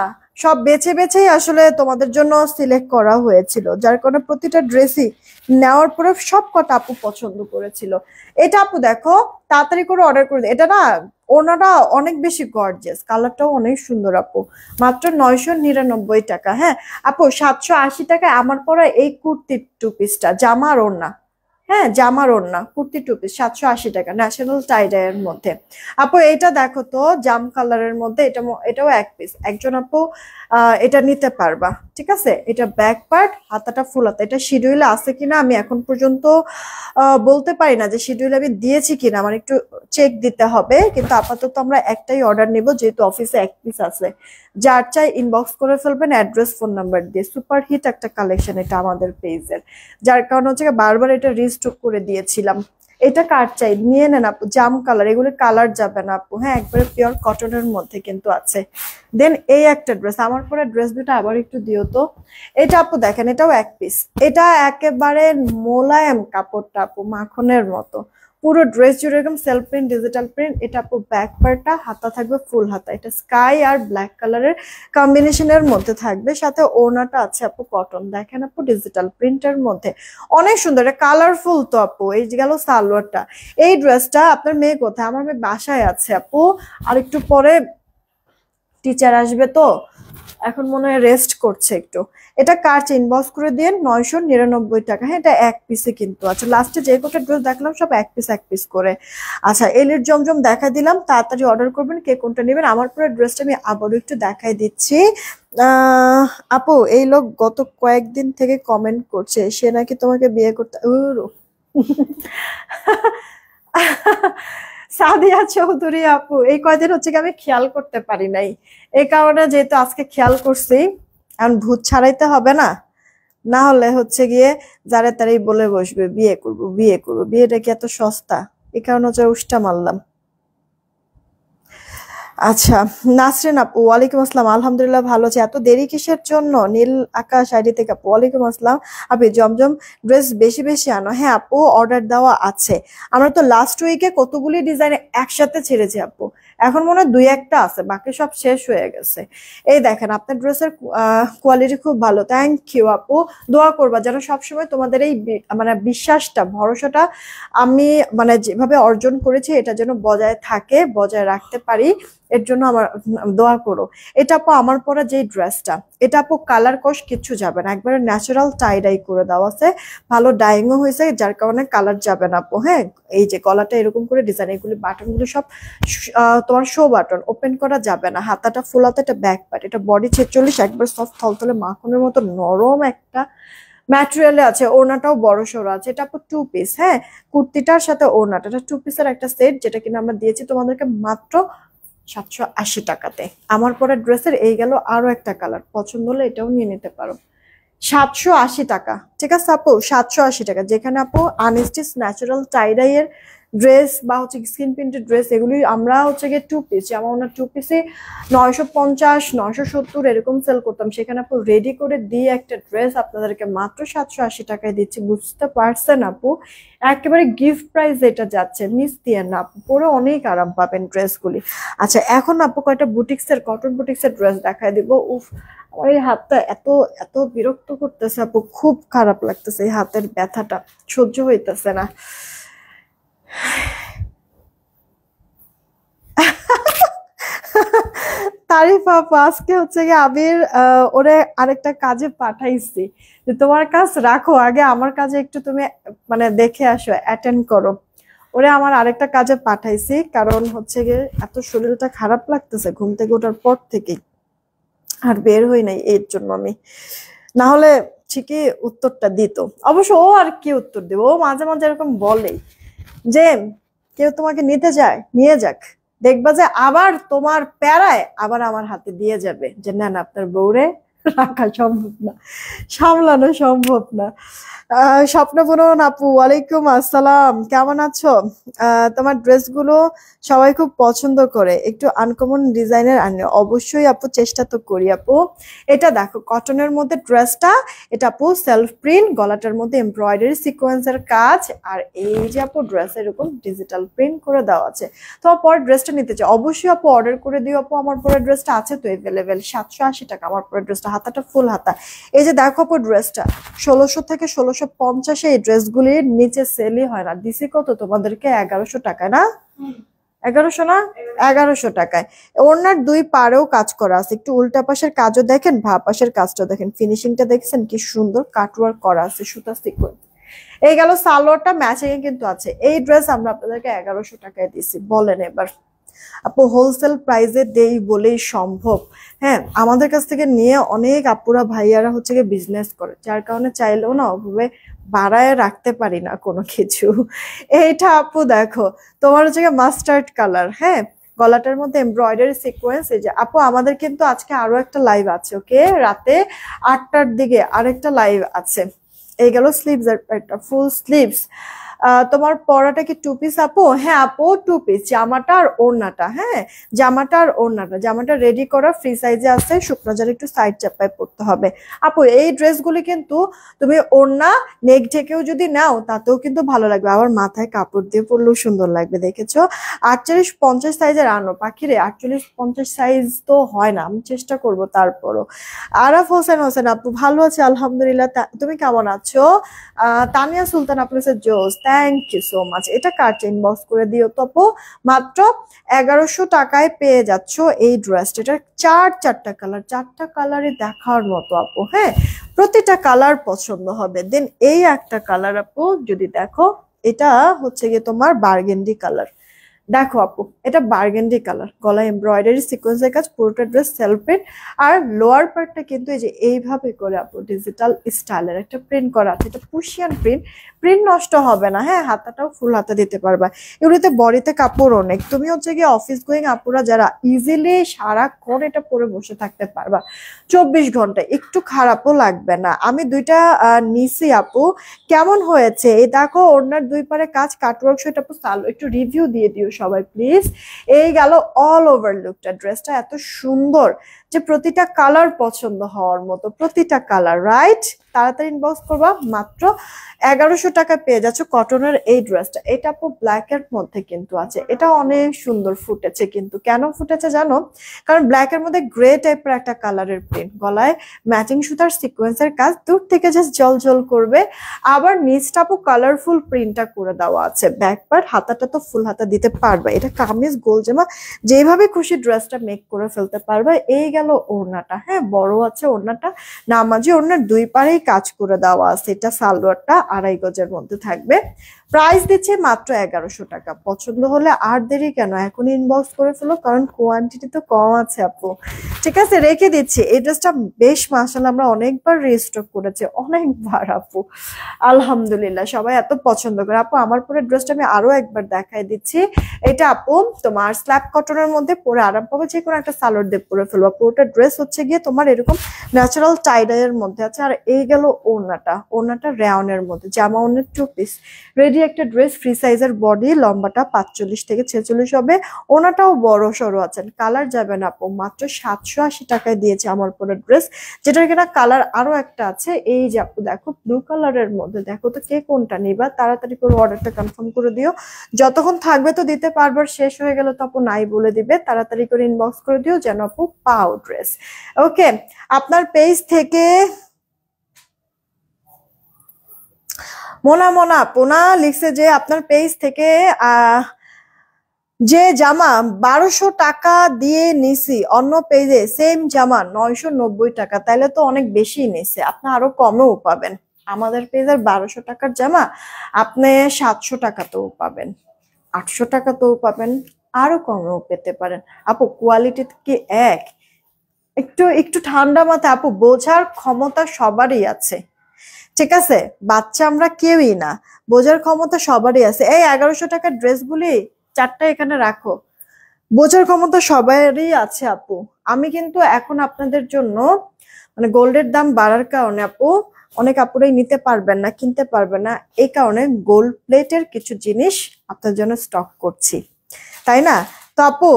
সব বেছে বেছেই আসলে তোমাদের জন্য সিলেক্ট করা হয়েছিল, যার কারণে প্রতিটা ড্রেসই নেওয়ার পরে সব কটা আপু পছন্দ করেছিল। এটা আপু দেখো, তাড়াতাড়ি করে অর্ডার করে দিই। এটা না, ওনাটা অনেক বেশি গর্জিয়াস, কালারটাও অনেক সুন্দর আপু। মাত্র 999 টাকা। হ্যাঁ আপু, 780 টাকায় আমার পরা এই কুর্তির টু পিসটা, জামা আর ওড়না। হ্যাঁ, জামার ওড়না কুর্তি টু পিস 780 টাকা, ন্যাশনাল টাই এর মধ্যে। আপু এইটা দেখো তো, জাম কালারের মধ্যে, এটাও এক পিস। একজন আপু এটা নিতে পারবা, ঠিক আছে। এটা ব্যাক পার্ট, হাতাটা ফুল হাতা। এটা শিডিউলে আছে কিনা আমি এখন পর্যন্ত বলতে পারি না, যে শিডিউলে আমি দিয়েছি কিনা, আমার একটু চেক দিতে হবে। কিন্তু আপাতত আমরা একটাই অর্ডার নিব, যেহেতু অফিসে এক পিস আছে। যার চাই ইনবক্স করে ফেলবেন অ্যাড্রেস ফোন নাম্বার দিয়ে। সুপার হিট একটা কালেকশন এটা আমাদের পেজের, যার কারণে হচ্ছে বারবার এটা রিস্টক করে দিয়েছিলাম। এটা কার চাই নিয়ে নেন আপু, জাম কালার, এগুলো কালার যাবে না আপু। হ্যাঁ, একবারে পিওর কটনের মধ্যে কিন্তু আছে। দেন এই একটা ড্রেস, আমার পরে ড্রেস দুটো আবার একটু দিও তো। এটা আপু দেখেন, এটাও এক পিস। এটা একেবারে মোলায়েম কাপড়টা আপু, মাখনের মতো। পুরো ড্রেস জুড়ে এরকম সেলফ প্রিন্ট, ডিজিটাল প্রিন্ট। এটা আপু ব্যাক পার্টটা, হাতা থাকবে ফুল হাতা। এটা স্কাই আর ব্ল্যাক কালারের কম্বিনেশনের মধ্যে থাকবে, সাথে ওড়নাটা আছে আপু কটন। দেখেন আপু, ডিজিটাল প্রিন্টের মধ্যে অনেক সুন্দর, এটা কালারফুল তো আপু। এই যে গেল সালোয়ারটা। এই ড্রেসটা আপনার মেয়ে কোথায়? আমার মেয়ে বাসায় আছে আপু, আর একটু পরে টিচার আসবে তো, এখন মনে হয় রেস্ট করছে একটু। এটা কার ইনবক্স করে দিয়ে 999 টাকা। হ্যাঁ, এটা এক পিসে কিন্তু আছে। লাস্টে যে কটা ড্রেস দেখলাম সব এক পিস করে। আচ্ছা, এলির জমজম দেখা দিলাম, তাড়াতাড়ি অর্ডার করবেন কে কোনটা নেবেন। আমার পরে ড্রেসটা আমি আবারও একটু দেখাই দিচ্ছি। আপু, এই লোক গত কয়েকদিন থেকে কমেন্ট করছে, সে নাকি তোমাকে বিয়ে করতে। সাদিয়া চৌধুরী আপু, এই কয়দিন হচ্ছে কি আমি খেয়াল করতে পারি নাই, এই কারণে যেহেতু আজকে খেয়াল করছি। এখন ভূত ছাড়াইতে হবে না, না হলে হচ্ছে গিয়ে যারে তারাই বলে বসবে বিয়ে করবো বিয়ে করবো। বিয়েটা কি এত সস্তা? এই কারণে হচ্ছে উষ্টা মারলাম। আচ্ছা, নাসরিন আপু ওয়ালাইকুম আসসালাম, আলহামদুলিল্লাহ ভালো আছে। এত দেরি কিসের জন্য? নীল আকাশ আইডি থেকে আপু ওয়ালাইকুম আসসালাম। আপু জমজম ড্রেস বেশি বেশি আনো। হ্যাঁ আপু, অর্ডার দেওয়া আছে। আমরা তো লাস্ট উইকে কতগুলি ডিজাইন একসাথে ছেড়েছি আপু, এখন মনে হয় দুই একটা আছে, বাকি সব শেষ হয়ে গেছে। এই দেখেন, আপনার ড্রেসের কোয়ালিটি খুব ভালো, থ্যাংক ইউ আপু। দোয়া করবা যেন সবসময় তোমাদের এই মানে বিশ্বাসটা, ভরসাটা আমি মানে যেভাবে অর্জন করেছি, এটা যেন বজায় থাকে, বজায় রাখতে পারি। এর জন্য আমার দোয়া করো। এটা আপু আমার পরা যে ড্রেসটা, এটা আপু কালার কোশ কিচ্ছু যাবে না, একবারে ন্যাচারাল টাই ডাই করে দেওয়া আছে, ভালো ডাইংও হয়েছে, যার কারণে কালার যাবে না আপু। হ্যাঁ, এই যে গলাটা এরকম করে ডিজাইন, এগুলি বাটনগুলো সব তোমার শো বাটন, ওপেন করা যাবে না। হাতাটা ফুল হাতা, এটা ব্যাক পার্ট। এটা বডি 46, একবার সফট থলথলে মাখনের মতো নরম একটা ম্যাটেরিয়ালে আছে। ওড়নাটাও বড় সড়ো আছে। এটা আপু টু পিস। হ্যাঁ, কুর্তিটার সাথে ওড়নাটা, এটা টু পিসের একটা সেট, যেটা কিনা আমরা দিয়েছি তোমাদেরকে মাত্র 780 টাকাতে। আমার পরে ড্রেসের এই গেল আরো একটা কালার, পছন্দ হলে এটাও নিয়ে নিতে পারো। 780 টাকা, ঠিক আছে আপু, 780 টাকা। যেখানে আপু আনস্টিচ ন্যাচারাল টাইডাই এর ড্রেস বা হচ্ছে স্কিন প্রিন্টেড ড্রেস, এগুলি আমরা হচ্ছে গিয়ে 2 পিস, যেমন 2 পিসে 950 970 এরকম সেল করতাম, সেখানে আপু রেডি করে দিয়ে একটা ড্রেস আপনাদেরকে মাত্র 780 টাকায় দিচ্ছি। বুঝতে পারছেন আপু, একেবারে গিফট প্রাইস এটা যাচ্ছে, মিস দিয়ে না আপু, পরে অনেক আরাম পাবেন ড্রেসগুলি। আচ্ছা এখন আপু কয়টা বুটিক্সের, কটন বুটিক্সের ড্রেস দেখায় দিব। উফ, আমার এই হাতটা এত এত বিরক্ত করতেছে আপু, খুব খারাপ লাগতেছে, এই হাতের ব্যথাটা সহ্য হইতেছে না। তারিফ আপু, আজকে হচ্ছে গিয়ে আবির ওরে আরেকটা কাজে পাঠাইছি, যে তোমার কাজ রাখো, আগে আমার কাজে একটু তুমি মানে দেখে আসো, অ্যাটেন্ড করো। ওরে আমার আরেকটা কাজে পাঠাইছি, কারণ হচ্ছে গিয়ে এত শরীরটা খারাপ লাগতেছে ঘুম থেকে ওঠার পর থেকেই, আর বের হই নাই এর জন্য আমি, না হলে ঠিকই উত্তরটা দিত। অবশ্য ও আর কি উত্তর দেবো, ও মাঝে মাঝে এরকম বলেই যে কেউ তোমাকে নিতে চায় নিয়ে যাক, দেখবা যে আবার তোমার প্যারায় আবার আমার হাতে দিয়ে যাবে যে না না আপনার বউরে রাখা সম্ভব না, সামলানো সম্ভব না। স্বপ্নপূরণ আপু, ওয়ালাইকুম আসসালাম, কেমন আছো? তোমার ড্রেসগুলো সবাই খুব পছন্দ করে, একটু আনকমন ডিজাইনের আনে। অবশ্যই আপু, চেষ্টা তো করি আপু। এটা দেখো কটনের মধ্যে ড্রেসটা, এটা আপু সেলফ প্রিন্ট, গলাটার মধ্যে এমব্রয়ডারি সিকোয়েন্সের কাজ, আর এই যে আপু ড্রেস এরকম ডিজিটাল প্রিন্ট করে দেওয়া আছে। তো পরে ড্রেসটা নিতে চাই, অবশ্যই আপু অর্ডার করে দিও আপু। আমার পরে ড্রেসটা আছে তো এভেলেবেল, 780 টাকা আমার পরে ড্রেসটা, হাতাটা ফুল হাতা। এই যে দেখো আপু ড্রেসটা 1600 থেকে 1650, এই ড্রেসগুলির নিচে সেলই হয় না। দিছি কত তোমাদেরকে? 1100 টাকায় না? 1100 না? 1100 টাকায়। ওনার দুই পাড়েও কাজ করা আছে, একটু উল্টা পাশের কাজও দেখেন, ভা পাশের কাজটা দেখেন, ফিনিশিংটা দেখছেন কি সুন্দর, কাটওয়ার্ক করা আছে, সুতা সিকোয়েন্স। এই গেল সালোয়ারটা ম্যাচিং এ কিন্তু আছে। এই ড্রেস আমরা আপনাদেরকে 1100 টাকায় দিছি, বলেন এবার আপু হোলসেল প্রাইসে দেই বলেই সম্ভব। হ্যাঁ, আমাদের কাছ থেকে নিয়ে অনেক আপুরা ভাইয়ারা হচ্ছে গিয়ে বিজনেস করে, যার কারণে চাইলেও না ওভাবে বাড়ায় রাখতে পারি না কোনো কিছু। এইটা আপু দেখো তোমার হচ্ছে গিয়ে মাস্টার্ড কালার, হ্যাঁ, গলাটার মধ্যে এমব্রয়ডারি সিকোয়েন্স। এই যে আপু আমাদের কিন্তু আজকে আরো একটা লাইভ আছে, ওকে, রাতে 8টার দিকে আরেকটা লাইভ আছে। এই গেল স্লিভস, একটা ফুল স্লিভস। তোমার পরাটা কি 2 পিস আপু? হ্যাঁ আপু 2 পিস, জামাটা আর ওড়নাটা। হ্যাঁ, জামাটা আর ওড়নাটা, জামাটা রেডি করা ফ্রি সাইজে আছে, শুকনো জার একটু সাইড চাপায় পড়তে হবে আপু। এই ড্রেসগুলি কিন্তু তুমি ওড়না নেক ঢেকেও যদি নাও তাতেও কিন্তু ভালো লাগবে, আবার মাথায় কাপড় দিয়ে পরলেও সুন্দর লাগবে, দেখেছো? 48-50 সাইজের আনো পাখিরে, 48-50 সাইজ তো হয় না, আমি চেষ্টা করব তারপরও। আরাফ হোসেন আপু, ভালো আছে আলহামদুলিল্লাহ, তুমি কেমন আছো? তানিয়া সুলতান আপু জোস, থ্যাংক ইউ সো মাচ। এটা কার্ড ইনবক্স করে দিও তো আপু, মাত্র 1100 টাকায় পেয়ে যাচ্ছ এই ড্রেসটা। এটার চারটা কালার, চারটা কালারই দেখার মতো আপু। হ্যাঁ, প্রতিটা কালার পছন্দ হবে। দেন এই একটা কালার আপু যদি দেখো, এটা হচ্ছে গিয়ে তোমার বার্গেন্ডি কালার। দেখো আপু এটা বার্গেন্ডি কালার, গলায় এমব্রয়ডারি সিকোয়েন্সের কাজ, পুরোটা ড্রেস সেলফ প্রিন্ট, আর লোয়ার পার্টটা কিন্তু এই যে এইভাবে করে আপু ডিজিটাল স্টাইলের একটা প্রিন্ট করা আছে। এটা পুশিয়ান প্রিন্ট, প্রিন্ট নষ্ট হবে না। হ্যাঁ, হাতাটাও ফুল হাতা দিতে পারবা। এগুলিতে বডিতে কাপড় অনেক, তুমি হচ্ছে গিয়ে অফিস গোয়িং আপুরা যারা ইজিলি সারাক্ষণ এটা পরে বসে থাকতে পারবা 24 ঘন্টা, একটু খারাপও লাগবে না। আমি দুইটা নিছি আপু, কেমন হয়েছে? এই দেখো ওড়নার দুই পারে কাজ, কাটওয়ার্ক, সেটা আপু সালো একটু রিভিউ দিয়ে দিও সবাই প্লিজ। এই গেল অল ওভার লুকটা, ড্রেসটা এত সুন্দর যে প্রতিটা কালার পছন্দ হওয়ার মতো, প্রতিটা কালার রাইট। তাড়াতাড়ি ইনবক্স করবা, মাত্র 1100 টাকা পেয়ে যাচ্ছ কটনের এই ড্রেসটা। এটা আপু ব্ল্যাক এর মধ্যে কিন্তু আছে, এটা অনেক সুন্দর ফুটেছে। কিন্তু কেন ফুটেছে জানো? কারণ ব্ল্যাক এর মধ্যে গ্রে টাইপের একটা কালারের প্রিন্ট, গলায় ম্যাচিং সুতার সিকোয়েন্সের কাজ, দূর থেকে জাস্ট জল জল করবে। আবার নিচটা আপু কালারফুল প্রিন্টটা করে দেওয়া আছে। ব্যাক পার্ট, হাতাটা তো ফুল হাতা দিতে পারবে, এটা কামিজ গোল জামা, যেভাবে খুশি ড্রেসটা মেক করে ফেলতে পারবে। এই গেল ওড়নাটা, হ্যাঁ বড় আছে ওড়নাটা, নামাজি ওড়নার দুই পারেই কাজ করে দেওয়া আছে। এটা সালোয়ারটা 2.5 গজের মধ্যে থাকবে। প্রাইস দিচ্ছে মাত্র 1100 টাকা। পছন্দ হলে আর দেরি কেন, এখন ইনবক্স করে ফেলো, কারণ কোয়ান্টিটি তো কম আছে আপু। ঠিক আছে, রেখে দিচ্ছি। এই ড্রেসটা বেশ মাশাআল্লাহ আমরা অনেকবার রিস্টক করেছি, অনেকবার আপু, আলহামদুলিল্লাহ সবাই এত পছন্দ করে আপু। আমার পরে ড্রেসটা আমি আরো একবার দেখাই দিচ্ছি। এটা আপু তোমার স্ল্যাব কটনের মধ্যে পরে আরাম পাবে, যে কোনো একটা সালোয়ার দিয়ে পরে ফেলবো। পুরোটা ড্রেস হচ্ছে গিয়ে তোমার এরকম ন্যাচারাল টাইডাইয়ের মধ্যে আছে। আর এই গেল ওড়নাটা রেয়নের মধ্যে, জামা ওড়নার 2 পিস রেডি একটা ড্রেস, ফ্রি সাইজের বডি, লম্বাটা 45 থেকে 46 হবে, ওড়নাটাও বড় সড়ো আছেন। কালার যাবে না আপু, মাত্র 780 টাকায় দিয়েছে আমার পরে ড্রেস, যেটার কিনা কালার আরো একটা আছে। এই যে আপু দেখো ব্লু কালারের মধ্যে, দেখো তো কে কোনটা নিবা, তাড়াতাড়ি করে অর্ডারটা কনফার্ম করে দিও। যতক্ষণ থাকবে তো দিতে পারবার, শেষ হয়ে গেলে তো আপু নাই বলে দিবে, তাড়াতাড়ি করে ইনবক্স করে দিও যেন আপু পাও ড্রেস। ওকে, আপনার পেজ থেকে মোনা পোনা লিখছে যে আপনার পেজ থেকে যে জামা 1200 টাকা দিয়ে নিছি, অন্য পেজে সেম জামা 990 টাকা, তাইলে তো অনেক বেশি নিছে, আপনি আরো কমেও পাবেন। আমাদের পেজের 1200 টাকার জামা আপনি 700 টাকাতেও পাবেন, 800 টাকাতেও পাবেন, আরো কমেও পেতে পারেন। আপু কোয়ালিটি কি এক? একটু একটু ঠান্ডা মাথায় আপু, বোঝার ক্ষমতা সবারই আছে, ঠিক আছে? বাচ্চা আমরা কেউই না, বোঝার ক্ষমতা সবারই আছে। এই 1100 টাকার ড্রেসগুলি 4টা এখানে রাখো, বোঝার ক্ষমতা সবারই আছে আপু। আমি কিন্তু এখন আপনাদের জন্য মানে গোল্ডের দাম বাড়ার কারণে আপু অনেক আপুরাই নিতে পারবেন না, কিনতে পারবেন না, এই কারণে গোল্ড প্লেটের কিছু জিনিস আপনার জন্য স্টক করছি, তাই না? তো আপু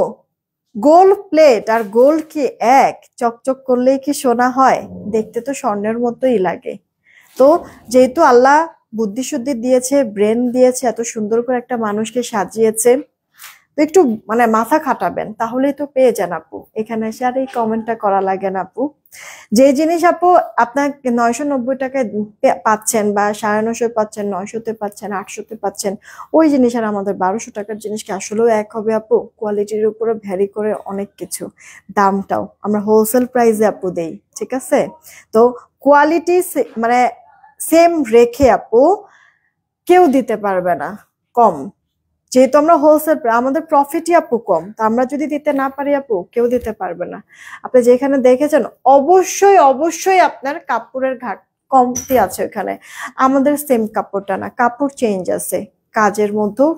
গোল্ড প্লেট আর গোল্ড কি এক? চকচক করলেই কি সোনা হয়? দেখতে তো স্বর্ণের মতোই লাগে। তো যেহেতু আল্লাহ বুদ্ধি শুদ্ধি দিয়েছে, ব্রেন দিয়েছে, এত সুন্দর করে একটা মানুষকে সাজিয়েছে, তো একটু মানে মাথা খাটাবেন, তাহলেই তো পেয়ে যান আপু। এখানে এসে আর এই কমেন্টটা করা লাগে না আপু। যে জিনিস আপু আপনার 990 টাকায় পাচ্ছেন, বা 950 পাচ্ছেন, 900-তে পাচ্ছেন, 800-তে পাচ্ছেন, ওই জিনিস আর আমাদের 1200 টাকার জিনিস কি আসলেও এক হবে আপু? কোয়ালিটির উপরে ভ্যারি করে অনেক কিছু, দামটাও আমরা হোলসেল প্রাইসে আপু দেই, ঠিক আছে? তো কোয়ালিটি মানে সেম রেখে আপু কেউ দিতে পারবে না কম, যেহেতু আমরা হোলসেল, আমাদের প্রফিটই আপু কম, তো আমরা যদি দিতে না পারি আপু কেউ দিতে পারবে না। আপনি যেখানে দেখেছেন অবশ্যই অবশ্যই আপনার কাপড়ের ঘাট কমতি আছে ওখানে, আমাদের সেম কাপড়টা না, কাপড় চেঞ্জ আছে, কাজের মধ্যেও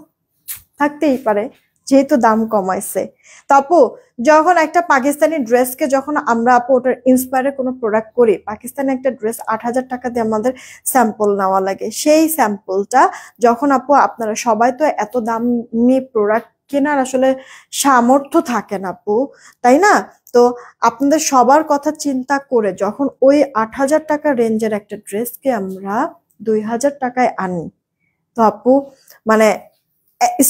থাকতেই পারে, যেহেতু দাম কমাইছে। তো আপু যখন একটা পাকিস্তানি ড্রেসকে যখন আমরা আপু ওটার ইন্সপায়ারে কোনো প্রোডাক্ট করি, পাকিস্তানি একটা ড্রেস 8000 টাকা দিয়ে আমাদের স্যাম্পল নেওয়া লাগে, সেই স্যাম্পলটা যখন আপু আপনারা সবাই তো এত দামি প্রোডাক্ট কেনার আসলে সামর্থ্য থাকে না আপু, তাই না? তো আপনাদের সবার কথা চিন্তা করে যখন ওই 8000 টাকা রেঞ্জের একটা ড্রেসকে আমরা 2000 টাকায় আনি, তো আপু মানে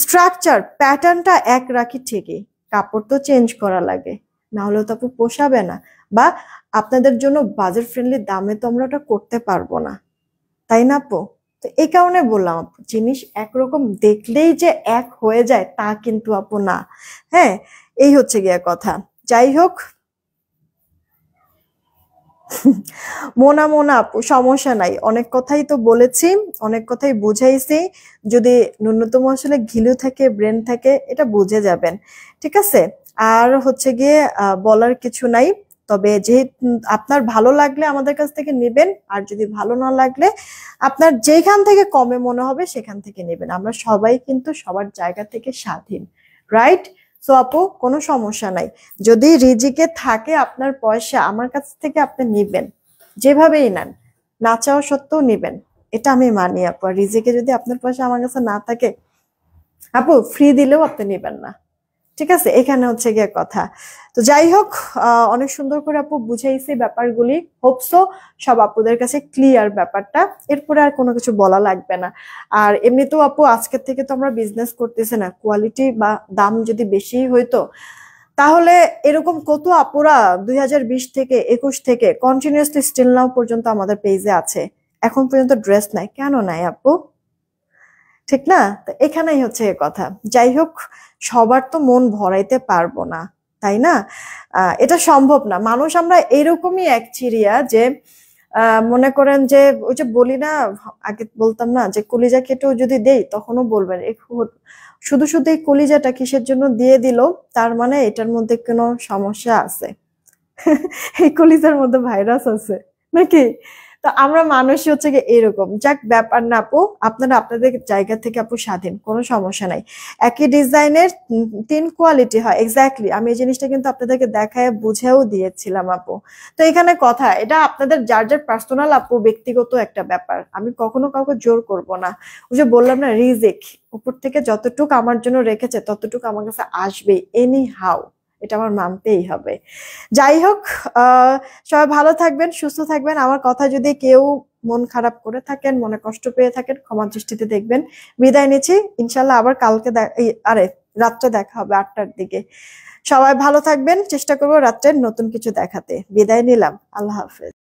স্ট্রাকচার প্যাটার্নটা এক রাখি ঠিকই, কাপড় তো চেঞ্জ করা লাগে, না হলেও তো আপু পোষাবে না, বা আপনাদের জন্য বাজেট ফ্রেন্ডলি দামে তো আমরা ওটা করতে পারবো না, তাই না আপু? তো এই কারণে বললাম আপু, জিনিস একরকম দেখলেই যে এক হয়ে যায় তা কিন্তু আপু না। হ্যাঁ, এই হচ্ছে গিয়ে কথা। যাই হোক, মোনা আপু সমস্যা নাই, অনেক কথাই তো বলেছি, অনেক কথাই বুঝাইছি, যদি ন্যূনতম আসলে ঘিলু থাকে, ব্রেন থাকে, এটা বুঝে যাবেন, ঠিক আছে? আর হচ্ছে গিয়ে বলার কিছু নাই। তবে যে আপনার ভালো লাগলে আমাদের কাছ থেকে নেবেন, আর যদি ভালো না লাগলে আপনার যেখান থেকে কমে মনে হবে সেখান থেকে নেবেন, আমরা সবাই কিন্তু সবার জায়গা থেকে স্বাধীন, রাইট? সো আপু কোনো সমস্যা নাই, যদি রিজিকে থাকে আপনার পয়সা আমার কাছ থেকে আপনি নিবেন, যেভাবেই নেন, না চাওয়া সত্ত্বেও নিবেন, এটা আমি মানি আপু। আর রিজিকে যদি আপনার পয়সা আমার কাছে না থাকে আপু, ফ্রি দিলেও আপনি নিবেন না, ঠিক আছে? এখানে হচ্ছে গিয়ে কথা। তো যাই হোক, অনেক সুন্দর করে আপু বুঝাইছি ব্যাপারগুলি, হোপসো সব আপুদের কাছে ক্লিয়ার ব্যাপারটা, এরপরে আর কোনো কিছু বলা লাগবে না। আর এমনিতেও আপু আজকের থেকে তো আমরা বিজনেস করতেছি না, কোয়ালিটি বা দাম যদি বেশি হইতো তাহলে এরকম কত আপুরা 2020 থেকে 21 থেকে কন্টিনিউয়াসলি স্টিল নাও পর্যন্ত আমাদের পেজে আছে, এখন পর্যন্ত ড্রেস নাই, কেন নাই আপু? ঠিক না? তো এখানেই হচ্ছে কথা। যাই হোক, সবার তো মন ভরাইতে পারবো না, তাই না? এটা সম্ভব না, মানুষ আমরা এরকমই এক চিড়িয়া যে মনে করেন যে ওই যে বলি না, আগে বলতাম না যে কলিজা কেটেও যদি দেই তখনও বলবেন শুধু শুধু এই কলিজাটা কিসের জন্য দিয়ে দিল, তার মানে এটার মধ্যে কোনো সমস্যা আছে, এই কলিজার মধ্যে ভাইরাস আছে নাকি? তো তো আমরা মানুষ হচ্ছে গিয়ে এরকম, যাক ব্যাপার না আপু, আপনারা আপনাদের জায়গা থেকে আপু স্বাধীন, কোনো সমস্যা নাই। একই ডিজাইনের 3 কোয়ালিটি হয়, এক্স্যাক্টলি আমি এই জিনিসটা কিন্তু আপনাদেরকে দেখায় বুঝেও দিয়েছিলাম আপু। তো এখানে কথা, এটা আপনাদের যার যার পার্সোনাল আপু, ব্যক্তিগত একটা ব্যাপার, আমি কখনো কাউকে জোর করব না। ওই যে বললাম না, রিজিক উপর থেকে যতটুকু আমার জন্য রেখেছে ততটুকু আমার কাছে আসবে এনি হাউ, এটা আমার মানতেই হবে। যাই হোক, সবাই ভালো থাকবেন, সুস্থ থাকবেন। আমার কথা যদি কেউ মন খারাপ করে থাকেন, মনে কষ্ট পেয়ে থাকেন, ক্ষমা দৃষ্টিতে দেখবেন। বিদায় নিচ্ছি, ইনশাল্লাহ আবার কালকে আরে রাত্রে দেখা হবে 8টার দিকে। সবাই ভালো থাকবেন, চেষ্টা করবো রাত্রে নতুন কিছু দেখাতে। বিদায় নিলাম, আল্লাহ হাফেজ।